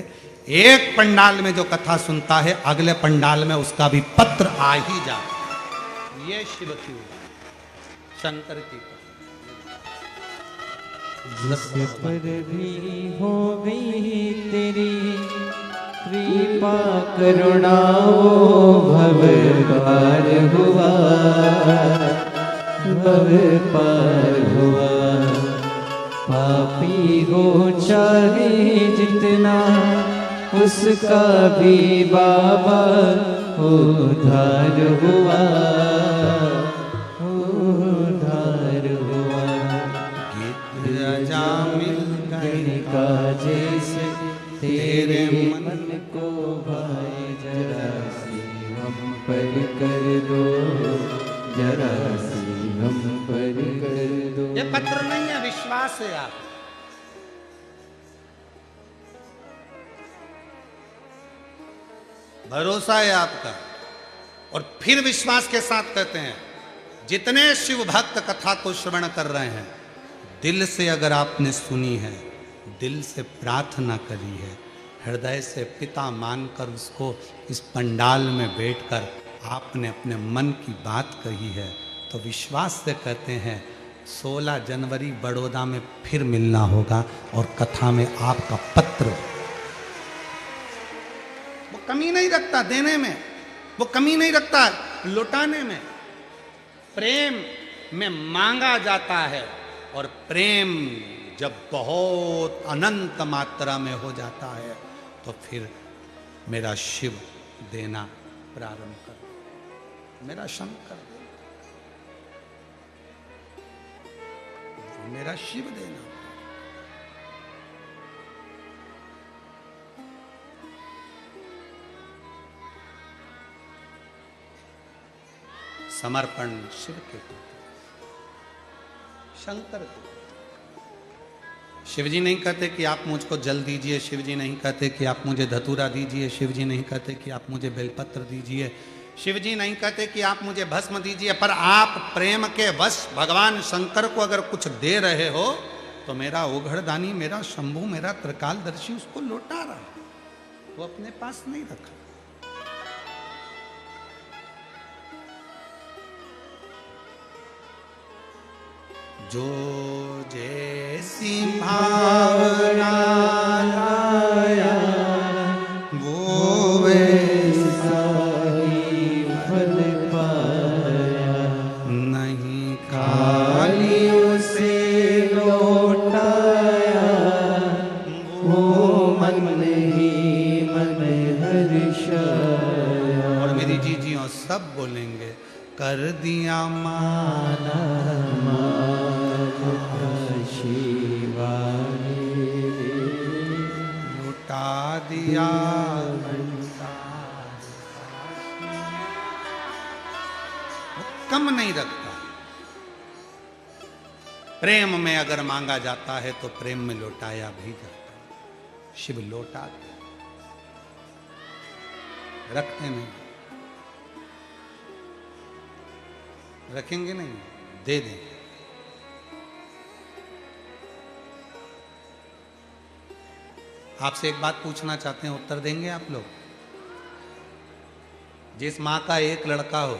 एक पंडाल में जो कथा सुनता है अगले पंडाल में उसका भी पत्र आ ही जाता। ये शिव की शंकर की। जिस पर भी हो गई तेरी कृपा करुणा वो भव पार हुआ, भव पार हुआ। पापी हो चाहे जितना उसका भी बाबा उद्धार हुआ, उद्धार का जैसे तेरे मन को भाए, जरा सी हम पर कर दो, जरा सी हम पर कर दो। ये पत्र नहीं है, विश्वास है आप। भरोसा है आपका। और फिर विश्वास के साथ कहते हैं, जितने शिव भक्त कथा को श्रवण कर रहे हैं, दिल से अगर आपने सुनी है, दिल से प्रार्थना करी है, हृदय से पिता मानकर उसको इस पंडाल में बैठकर आपने अपने मन की बात कही है, तो विश्वास से कहते हैं 16 जनवरी बड़ौदा में फिर मिलना होगा और कथा में आपका पत्र। वो कमी नहीं रखता देने में, वो कमी नहीं रखता लौटाने में। प्रेम में मांगा जाता है, और प्रेम जब बहुत अनंत मात्रा में हो जाता है तो फिर मेरा शिव देना प्रारंभ कर, मेरा शंकर मेरा शिव देना। समर्पण शिव के प्रति, शंकर के। शिव जी नहीं कहते कि आप मुझको जल दीजिए, शिव जी नहीं कहते कि आप मुझे धतूरा दीजिए, शिव जी नहीं कहते कि आप मुझे बेलपत्र दीजिए, शिव जी नहीं कहते कि आप मुझे भस्म दीजिए। पर आप प्रेम के वश भगवान शंकर को अगर कुछ दे रहे हो तो मेरा ओघड़दानी, मेरा शंभू, मेरा त्रिकालदर्शी उसको लौटा रहा है, वो अपने पास नहीं रखा। जो जैसी भावना लाया वो वैसा ही फल पाया, नहीं खाली उसे लौटाया, वो मन ही मन हर्षाया। और मेरी जीजियों सब बोलेंगे, कर दिया माना लुटा दिया, कम नहीं रखता। प्रेम में अगर मांगा जाता है तो प्रेम में लौटाया भी जाता है। शिव लौटाते, रखते नहीं, रखेंगे नहीं, दे देंगे। आपसे एक बात पूछना चाहते हैं, उत्तर देंगे आप लोग? जिस मां का एक लड़का हो,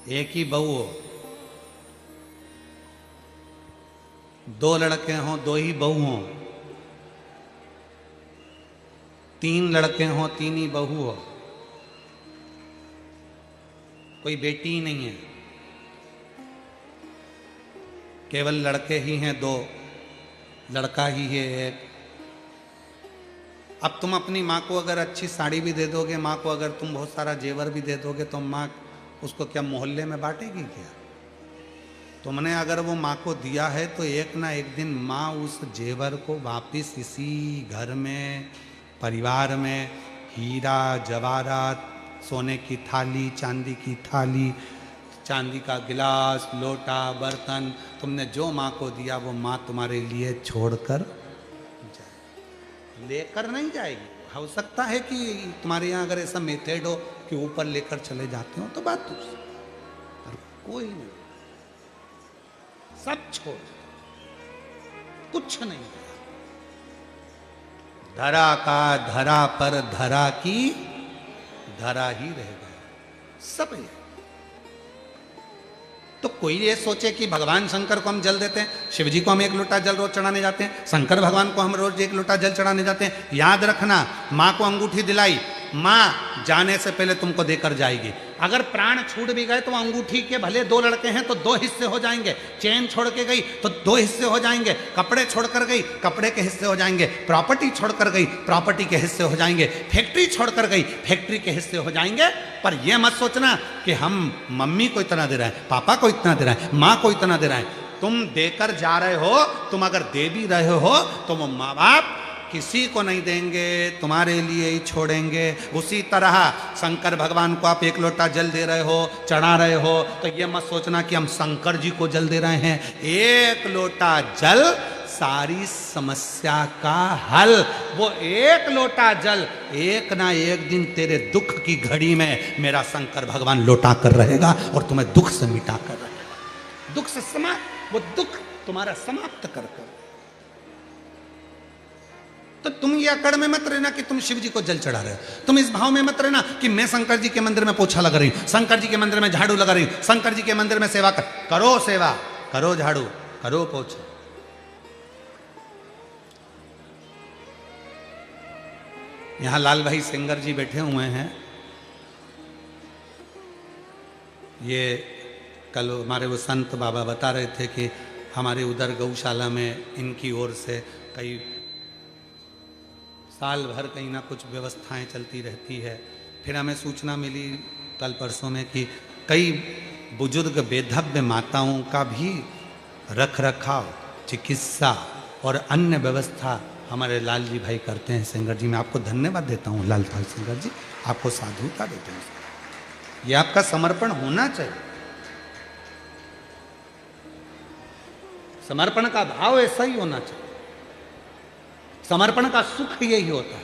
एक ही बहू हो, 2 लड़के हों 2 ही बहू हों, 3 लड़के हों 3 ही बहू हो, कोई बेटी ही नहीं है, केवल लड़के ही हैं 2, लड़का ही है 1। अब तुम अपनी माँ को अगर अच्छी साड़ी भी दे दोगे, माँ को अगर तुम बहुत सारा जेवर भी दे दोगे, तो माँ उसको क्या मोहल्ले में बांटेगी क्या? तुमने अगर वो माँ को दिया है तो एक ना एक दिन माँ उस जेवर को वापिस इसी घर में, परिवार में, हीरा जवाहरात, सोने की थाली, चांदी की थाली, चांदी का गिलास, लोटा, बर्तन, तुमने जो माँ को दिया वो माँ तुम्हारे लिए छोड़कर जाए, लेकर नहीं जाएगी। हो सकता है कि तुम्हारे यहाँ अगर ऐसा मेथड हो कि ऊपर लेकर चले जाते हो तो बात दूसरी, पर कोई नहीं, सब छोड़, कुछ नहीं। धरा का धरा पर धरा की धरा ही रह गया, सब है। तो कोई ये सोचे कि भगवान शंकर को हम जल देते हैं, शिव जी को हम 1 लोटा जल रोज चढ़ाने जाते हैं, शंकर भगवान को हम रोज 1 लोटा जल चढ़ाने जाते हैं। याद रखना, माँ को अंगूठी दिलाई, माँ जाने से पहले तुमको देकर जाएगी। अगर प्राण छूट भी गए तो अंगूठी के भले 2 लड़के हैं तो 2 हिस्से हो जाएंगे, चेन छोड़ के गई तो 2 हिस्से हो जाएंगे, कपड़े छोड़कर गई कपड़े के हिस्से हो जाएंगे, प्रॉपर्टी छोड़कर गई प्रॉपर्टी के हिस्से हो जाएंगे, फैक्ट्री छोड़कर गई फैक्ट्री के हिस्से हो जाएंगे। पर यह मत सोचना कि हम मम्मी को इतना दे रहे हैं, पापा को इतना दे रहे हैं, माँ को इतना दे रहे हैं। तुम देकर जा रहे हो, तुम अगर दे भी रहे हो तो वो माँ बाप किसी को नहीं देंगे, तुम्हारे लिए ही छोड़ेंगे। उसी तरह शंकर भगवान को आप 1 लोटा जल दे रहे हो, चढ़ा रहे हो, तो ये मत सोचना कि हम शंकर जी को जल दे रहे हैं। 1 लोटा जल सारी समस्या का हल। वो 1 लोटा जल एक ना एक दिन तेरे दुख की घड़ी में मेरा शंकर भगवान लौटा कर रहेगा और तुम्हें दुख से मिटा कर रहेगा। दुख से वो दुख तुम्हारा समाप्त कर कर। तो तुम ये अकड़ में मत रहना कि तुम शिव जी को जल चढ़ा रहे हो। तुम इस भाव में मत रहना कि मैं शंकर जी के मंदिर में पोछा लगा रही हूं, शंकर जी के मंदिर में झाड़ू लगा रही हूं, शंकर जी के मंदिर में सेवा करो, सेवा करो, झाड़ू करो, पोछा। यहां लाल भाई सिंगर जी बैठे हुए हैं। ये कल हमारे वो संत बाबा बता रहे थे कि हमारे उधर गौशाला में इनकी ओर से कई साल भर कहीं ना कुछ व्यवस्थाएं चलती रहती है। फिर हमें सूचना मिली कल परसों में कि कई बुजुर्ग बेधव्य माताओं का भी रख रखाव, चिकित्सा और अन्य व्यवस्था हमारे लाल जी भाई करते हैं। सिंगर जी, मैं आपको धन्यवाद देता हूँ लाल भाई सिंगर जी, आपको साधुता देते हैं। ये आपका समर्पण होना चाहिए। समर्पण का भाव ऐसा ही होना चाहिए। समर्पण का सुख यही होता है।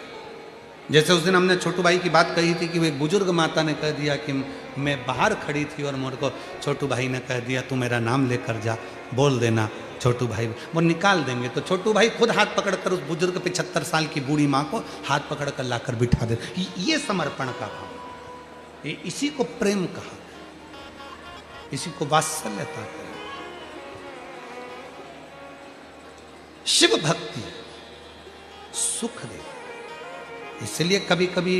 जैसे उस दिन हमने छोटू भाई की बात कही थी कि वो एक बुजुर्ग माता ने कह दिया कि मैं बाहर खड़ी थी और मेरे को छोटू भाई ने कह दिया तू मेरा नाम लेकर जा, बोल देना छोटू भाई, वो निकाल देंगे। तो छोटू भाई खुद हाथ पकड़कर उस बुजुर्ग 75 साल की बूढ़ी माँ को हाथ पकड़कर लाकर बिठा दे। ये समर्पण का भाव, इसी को प्रेम कहा, इसी को वात्सल्यता कहा। शिव भक्ति सुख दे। इसलिए कभी कभी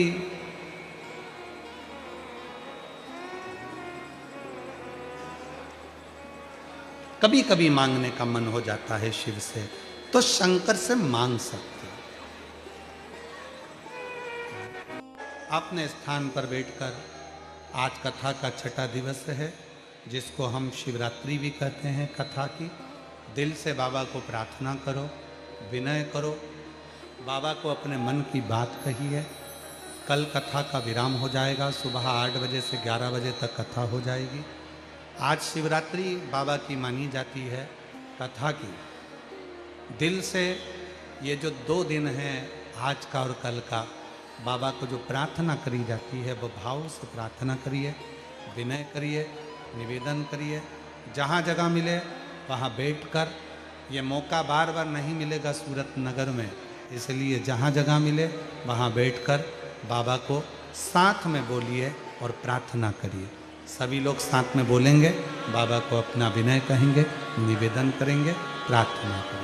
कभी कभी मांगने का मन हो जाता है शिव से, तो शंकर से मांग सकते हैं। अपने स्थान पर बैठकर, आज कथा का 6ठा दिवस है जिसको हम शिवरात्रि भी कहते हैं कथा की। दिल से बाबा को प्रार्थना करो, विनय करो, बाबा को अपने मन की बात कही है। कल कथा का विराम हो जाएगा, सुबह 8 बजे से 11 बजे तक कथा हो जाएगी। आज शिवरात्रि बाबा की मानी जाती है कथा की। दिल से ये जो 2 दिन हैं, आज का और कल का, बाबा को जो प्रार्थना करी जाती है वो भाव से प्रार्थना करिए, विनय करिए, निवेदन करिए। जहाँ जगह मिले वहाँ बैठकर, ये मौका बार बार नहीं मिलेगा सूरत नगर में, इसलिए जहाँ जगह मिले वहाँ बैठकर बाबा को साथ में बोलिए और प्रार्थना करिए। सभी लोग साथ में बोलेंगे, बाबा को अपना विनय कहेंगे, निवेदन करेंगे, प्रार्थना करेंगे।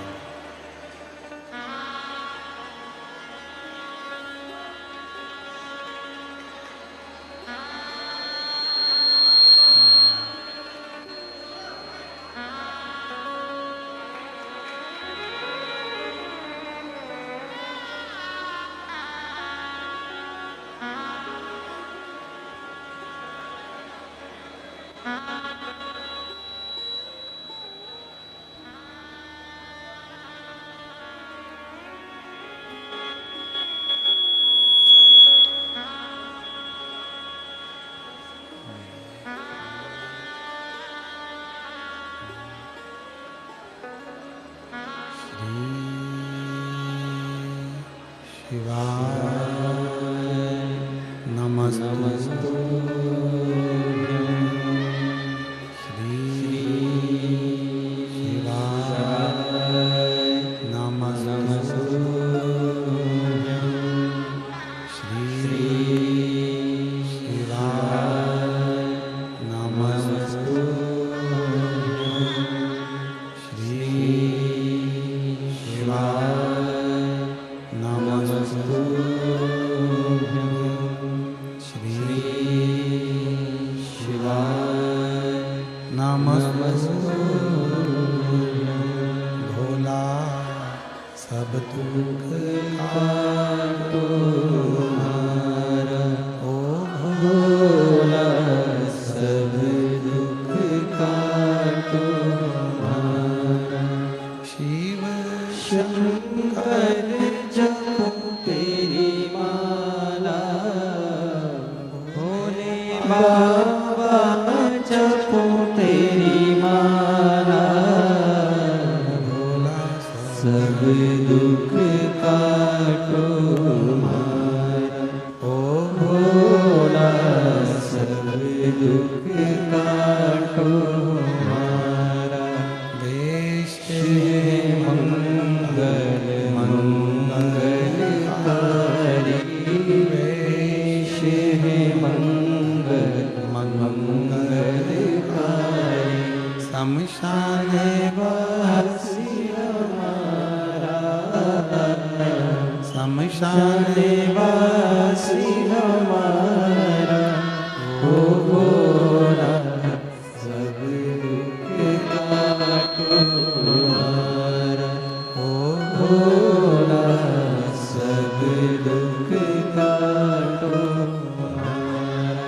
सब दुख काटो कर जपूं तेरी माला, भोले बाबा जपूं तेरी माला, भोला सब दुख काटो हमारा, ओ भोला सब दुख काटो हमारा। वेश मंगल मंगलकारी, वेश है मंगल मंगलकारी, शमशान वासी हमारा, शमशान वासी हमारा, ओ भोला सब दुख काटो हमारा, ओ भोला सब दुख काटो हमारा।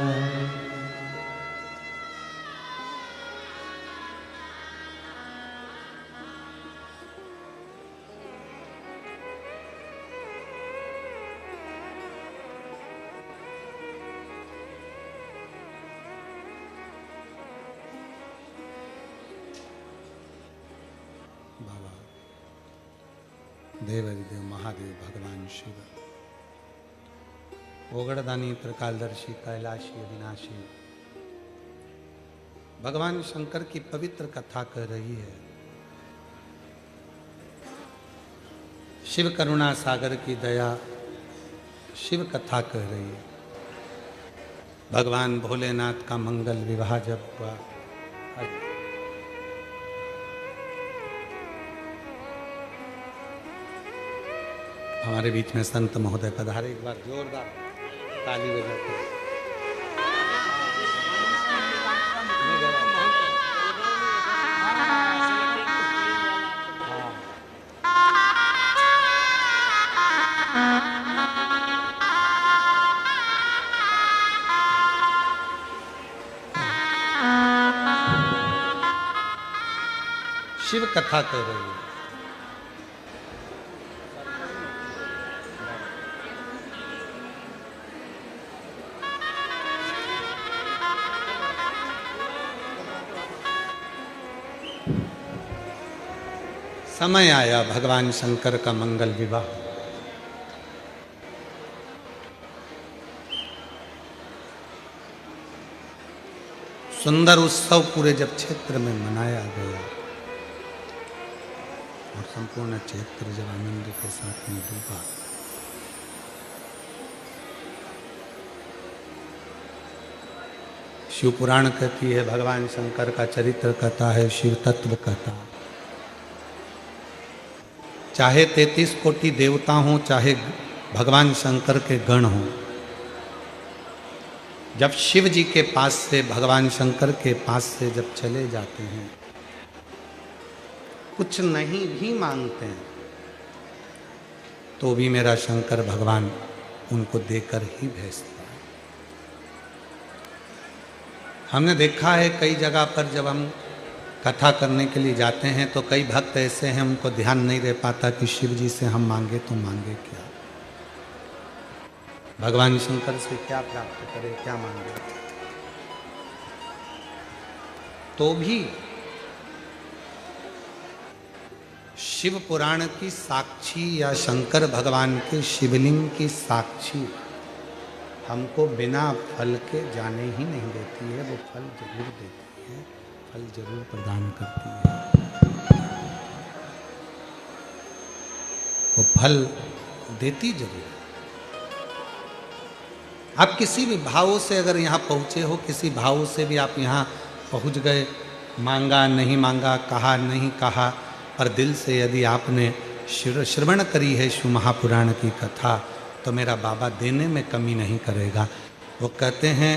बाबा देवाधिदेव महादेव भगवान शिव, ओगड़दानी त्रिकालदर्शी कैलाशी अविनाशी, भगवान शंकर की पवित्र कथा कर रही है। शिव करुणा सागर की दया शिव कथा कह रही है। भगवान भोलेनाथ का मंगल विवाह जब हुआ, हमारे बीच में संत महोदय पधारे, एक बार जोरदार ताली बजाते। शिव कथा कह रही है। समय आया भगवान शंकर का मंगल विवाह। सुंदर उत्सव पूरे जब क्षेत्र में मनाया गया और संपूर्ण क्षेत्र जब आनंद के साथ में डूबा, शिव पुराण कहती है, भगवान शंकर का चरित्र कथा है, शिव तत्व कथा। चाहे 33 कोटि देवता हों, चाहे भगवान शंकर के गण हों, जब शिव जी के पास से, भगवान शंकर के पास से जब चले जाते हैं, कुछ नहीं भी मांगते हैं, तो भी मेरा शंकर भगवान उनको देकर ही भेजता है। हमने देखा है कई जगह पर जब हम कथा करने के लिए जाते हैं तो कई भक्त ऐसे हैं, उनको ध्यान नहीं रह पाता कि शिव जी से हम मांगे तो मांगे क्या, भगवान शंकर से क्या प्राप्त करें, क्या मांगे। तो भी शिव पुराण की साक्षी या शंकर भगवान के शिवलिंग की साक्षी हमको बिना फल के जाने ही नहीं देती है, वो फल जरूर देती है, फल जरूर प्रदान करती है। वो फल देती जरूर है। आप किसी भी भाव से अगर यहाँ पहुँचे हो, किसी भाव से भी आप यहाँ पहुँच गए, मांगा नहीं मांगा, कहा नहीं कहा, पर दिल से यदि आपने श्रवण करी है शिव महापुराण की कथा, तो मेरा बाबा देने में कमी नहीं करेगा। वो कहते हैं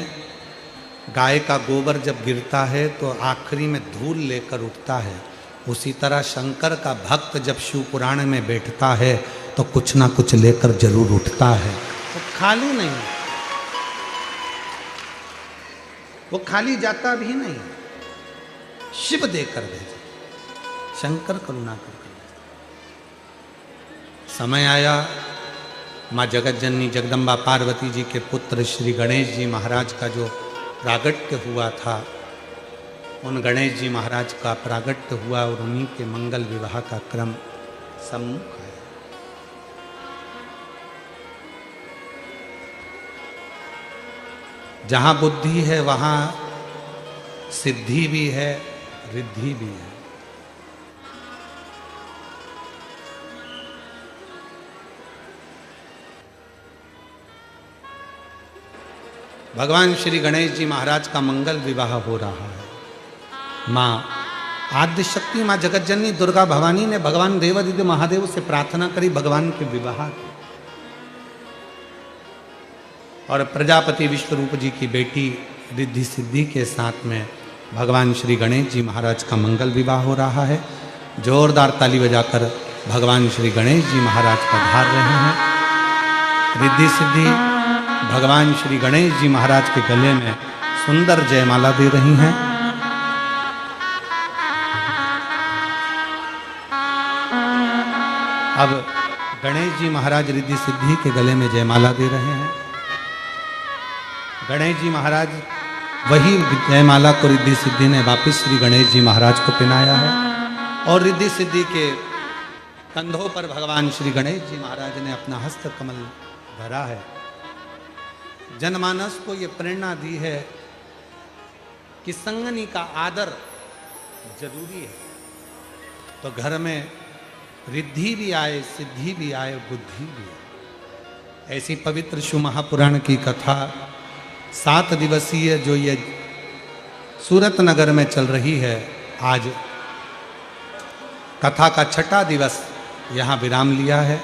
गाय का गोबर जब गिरता है तो आखिरी में धूल लेकर उठता है, उसी तरह शंकर का भक्त जब शिव पुराण में बैठता है तो कुछ ना कुछ लेकर जरूर उठता है। वो खाली नहीं, वो खाली जाता भी नहीं, शिव देकर भेजे, शंकर करुणा कर। समय आया माँ जगत जननी जगदम्बा पार्वती जी के पुत्र श्री गणेश जी महाराज का जो प्रागट्य हुआ था, उन गणेश जी महाराज का प्रागट्य हुआ और उन्हीं के मंगल विवाह का क्रम सम्मुख है। जहाँ बुद्धि है वहाँ सिद्धि भी है, रिद्धि भी है। भगवान श्री गणेश जी महाराज का मंगल विवाह हो रहा है। माँ आद्य शक्ति माँ जगत जननी दुर्गा भवानी ने भगवान देवादिदेव महादेव से प्रार्थना करी भगवान के विवाह की, और प्रजापति विश्वरूप जी की बेटी रिद्धि सिद्धि के साथ में भगवान श्री गणेश जी महाराज का मंगल विवाह हो रहा है। जोरदार ताली बजाकर भगवान श्री गणेश जी महाराज पधार रहे हैं। रिद्धि सिद्धि भगवान श्री गणेश जी महाराज के गले में सुंदर जयमाला दे रही हैं। अब गणेश जी महाराज रिद्धि सिद्धि के गले में जयमाला दे रहे हैं। गणेश जी महाराज वही जयमाला को रिद्धि सिद्धि ने वापिस श्री गणेश जी महाराज को पहनाया है, और रिद्धि सिद्धि के कंधों पर भगवान श्री गणेश जी महाराज ने अपना हस्त कमल धरा है। जनमानस को ये प्रेरणा दी है कि संगनी का आदर जरूरी है, तो घर में रिद्धि भी आए, सिद्धि भी आए, बुद्धि भी आए। ऐसी पवित्र शिव महापुराण की कथा 7 दिवसीय जो ये सूरत नगर में चल रही है, आज कथा का 6ठा दिवस यहाँ विराम लिया है।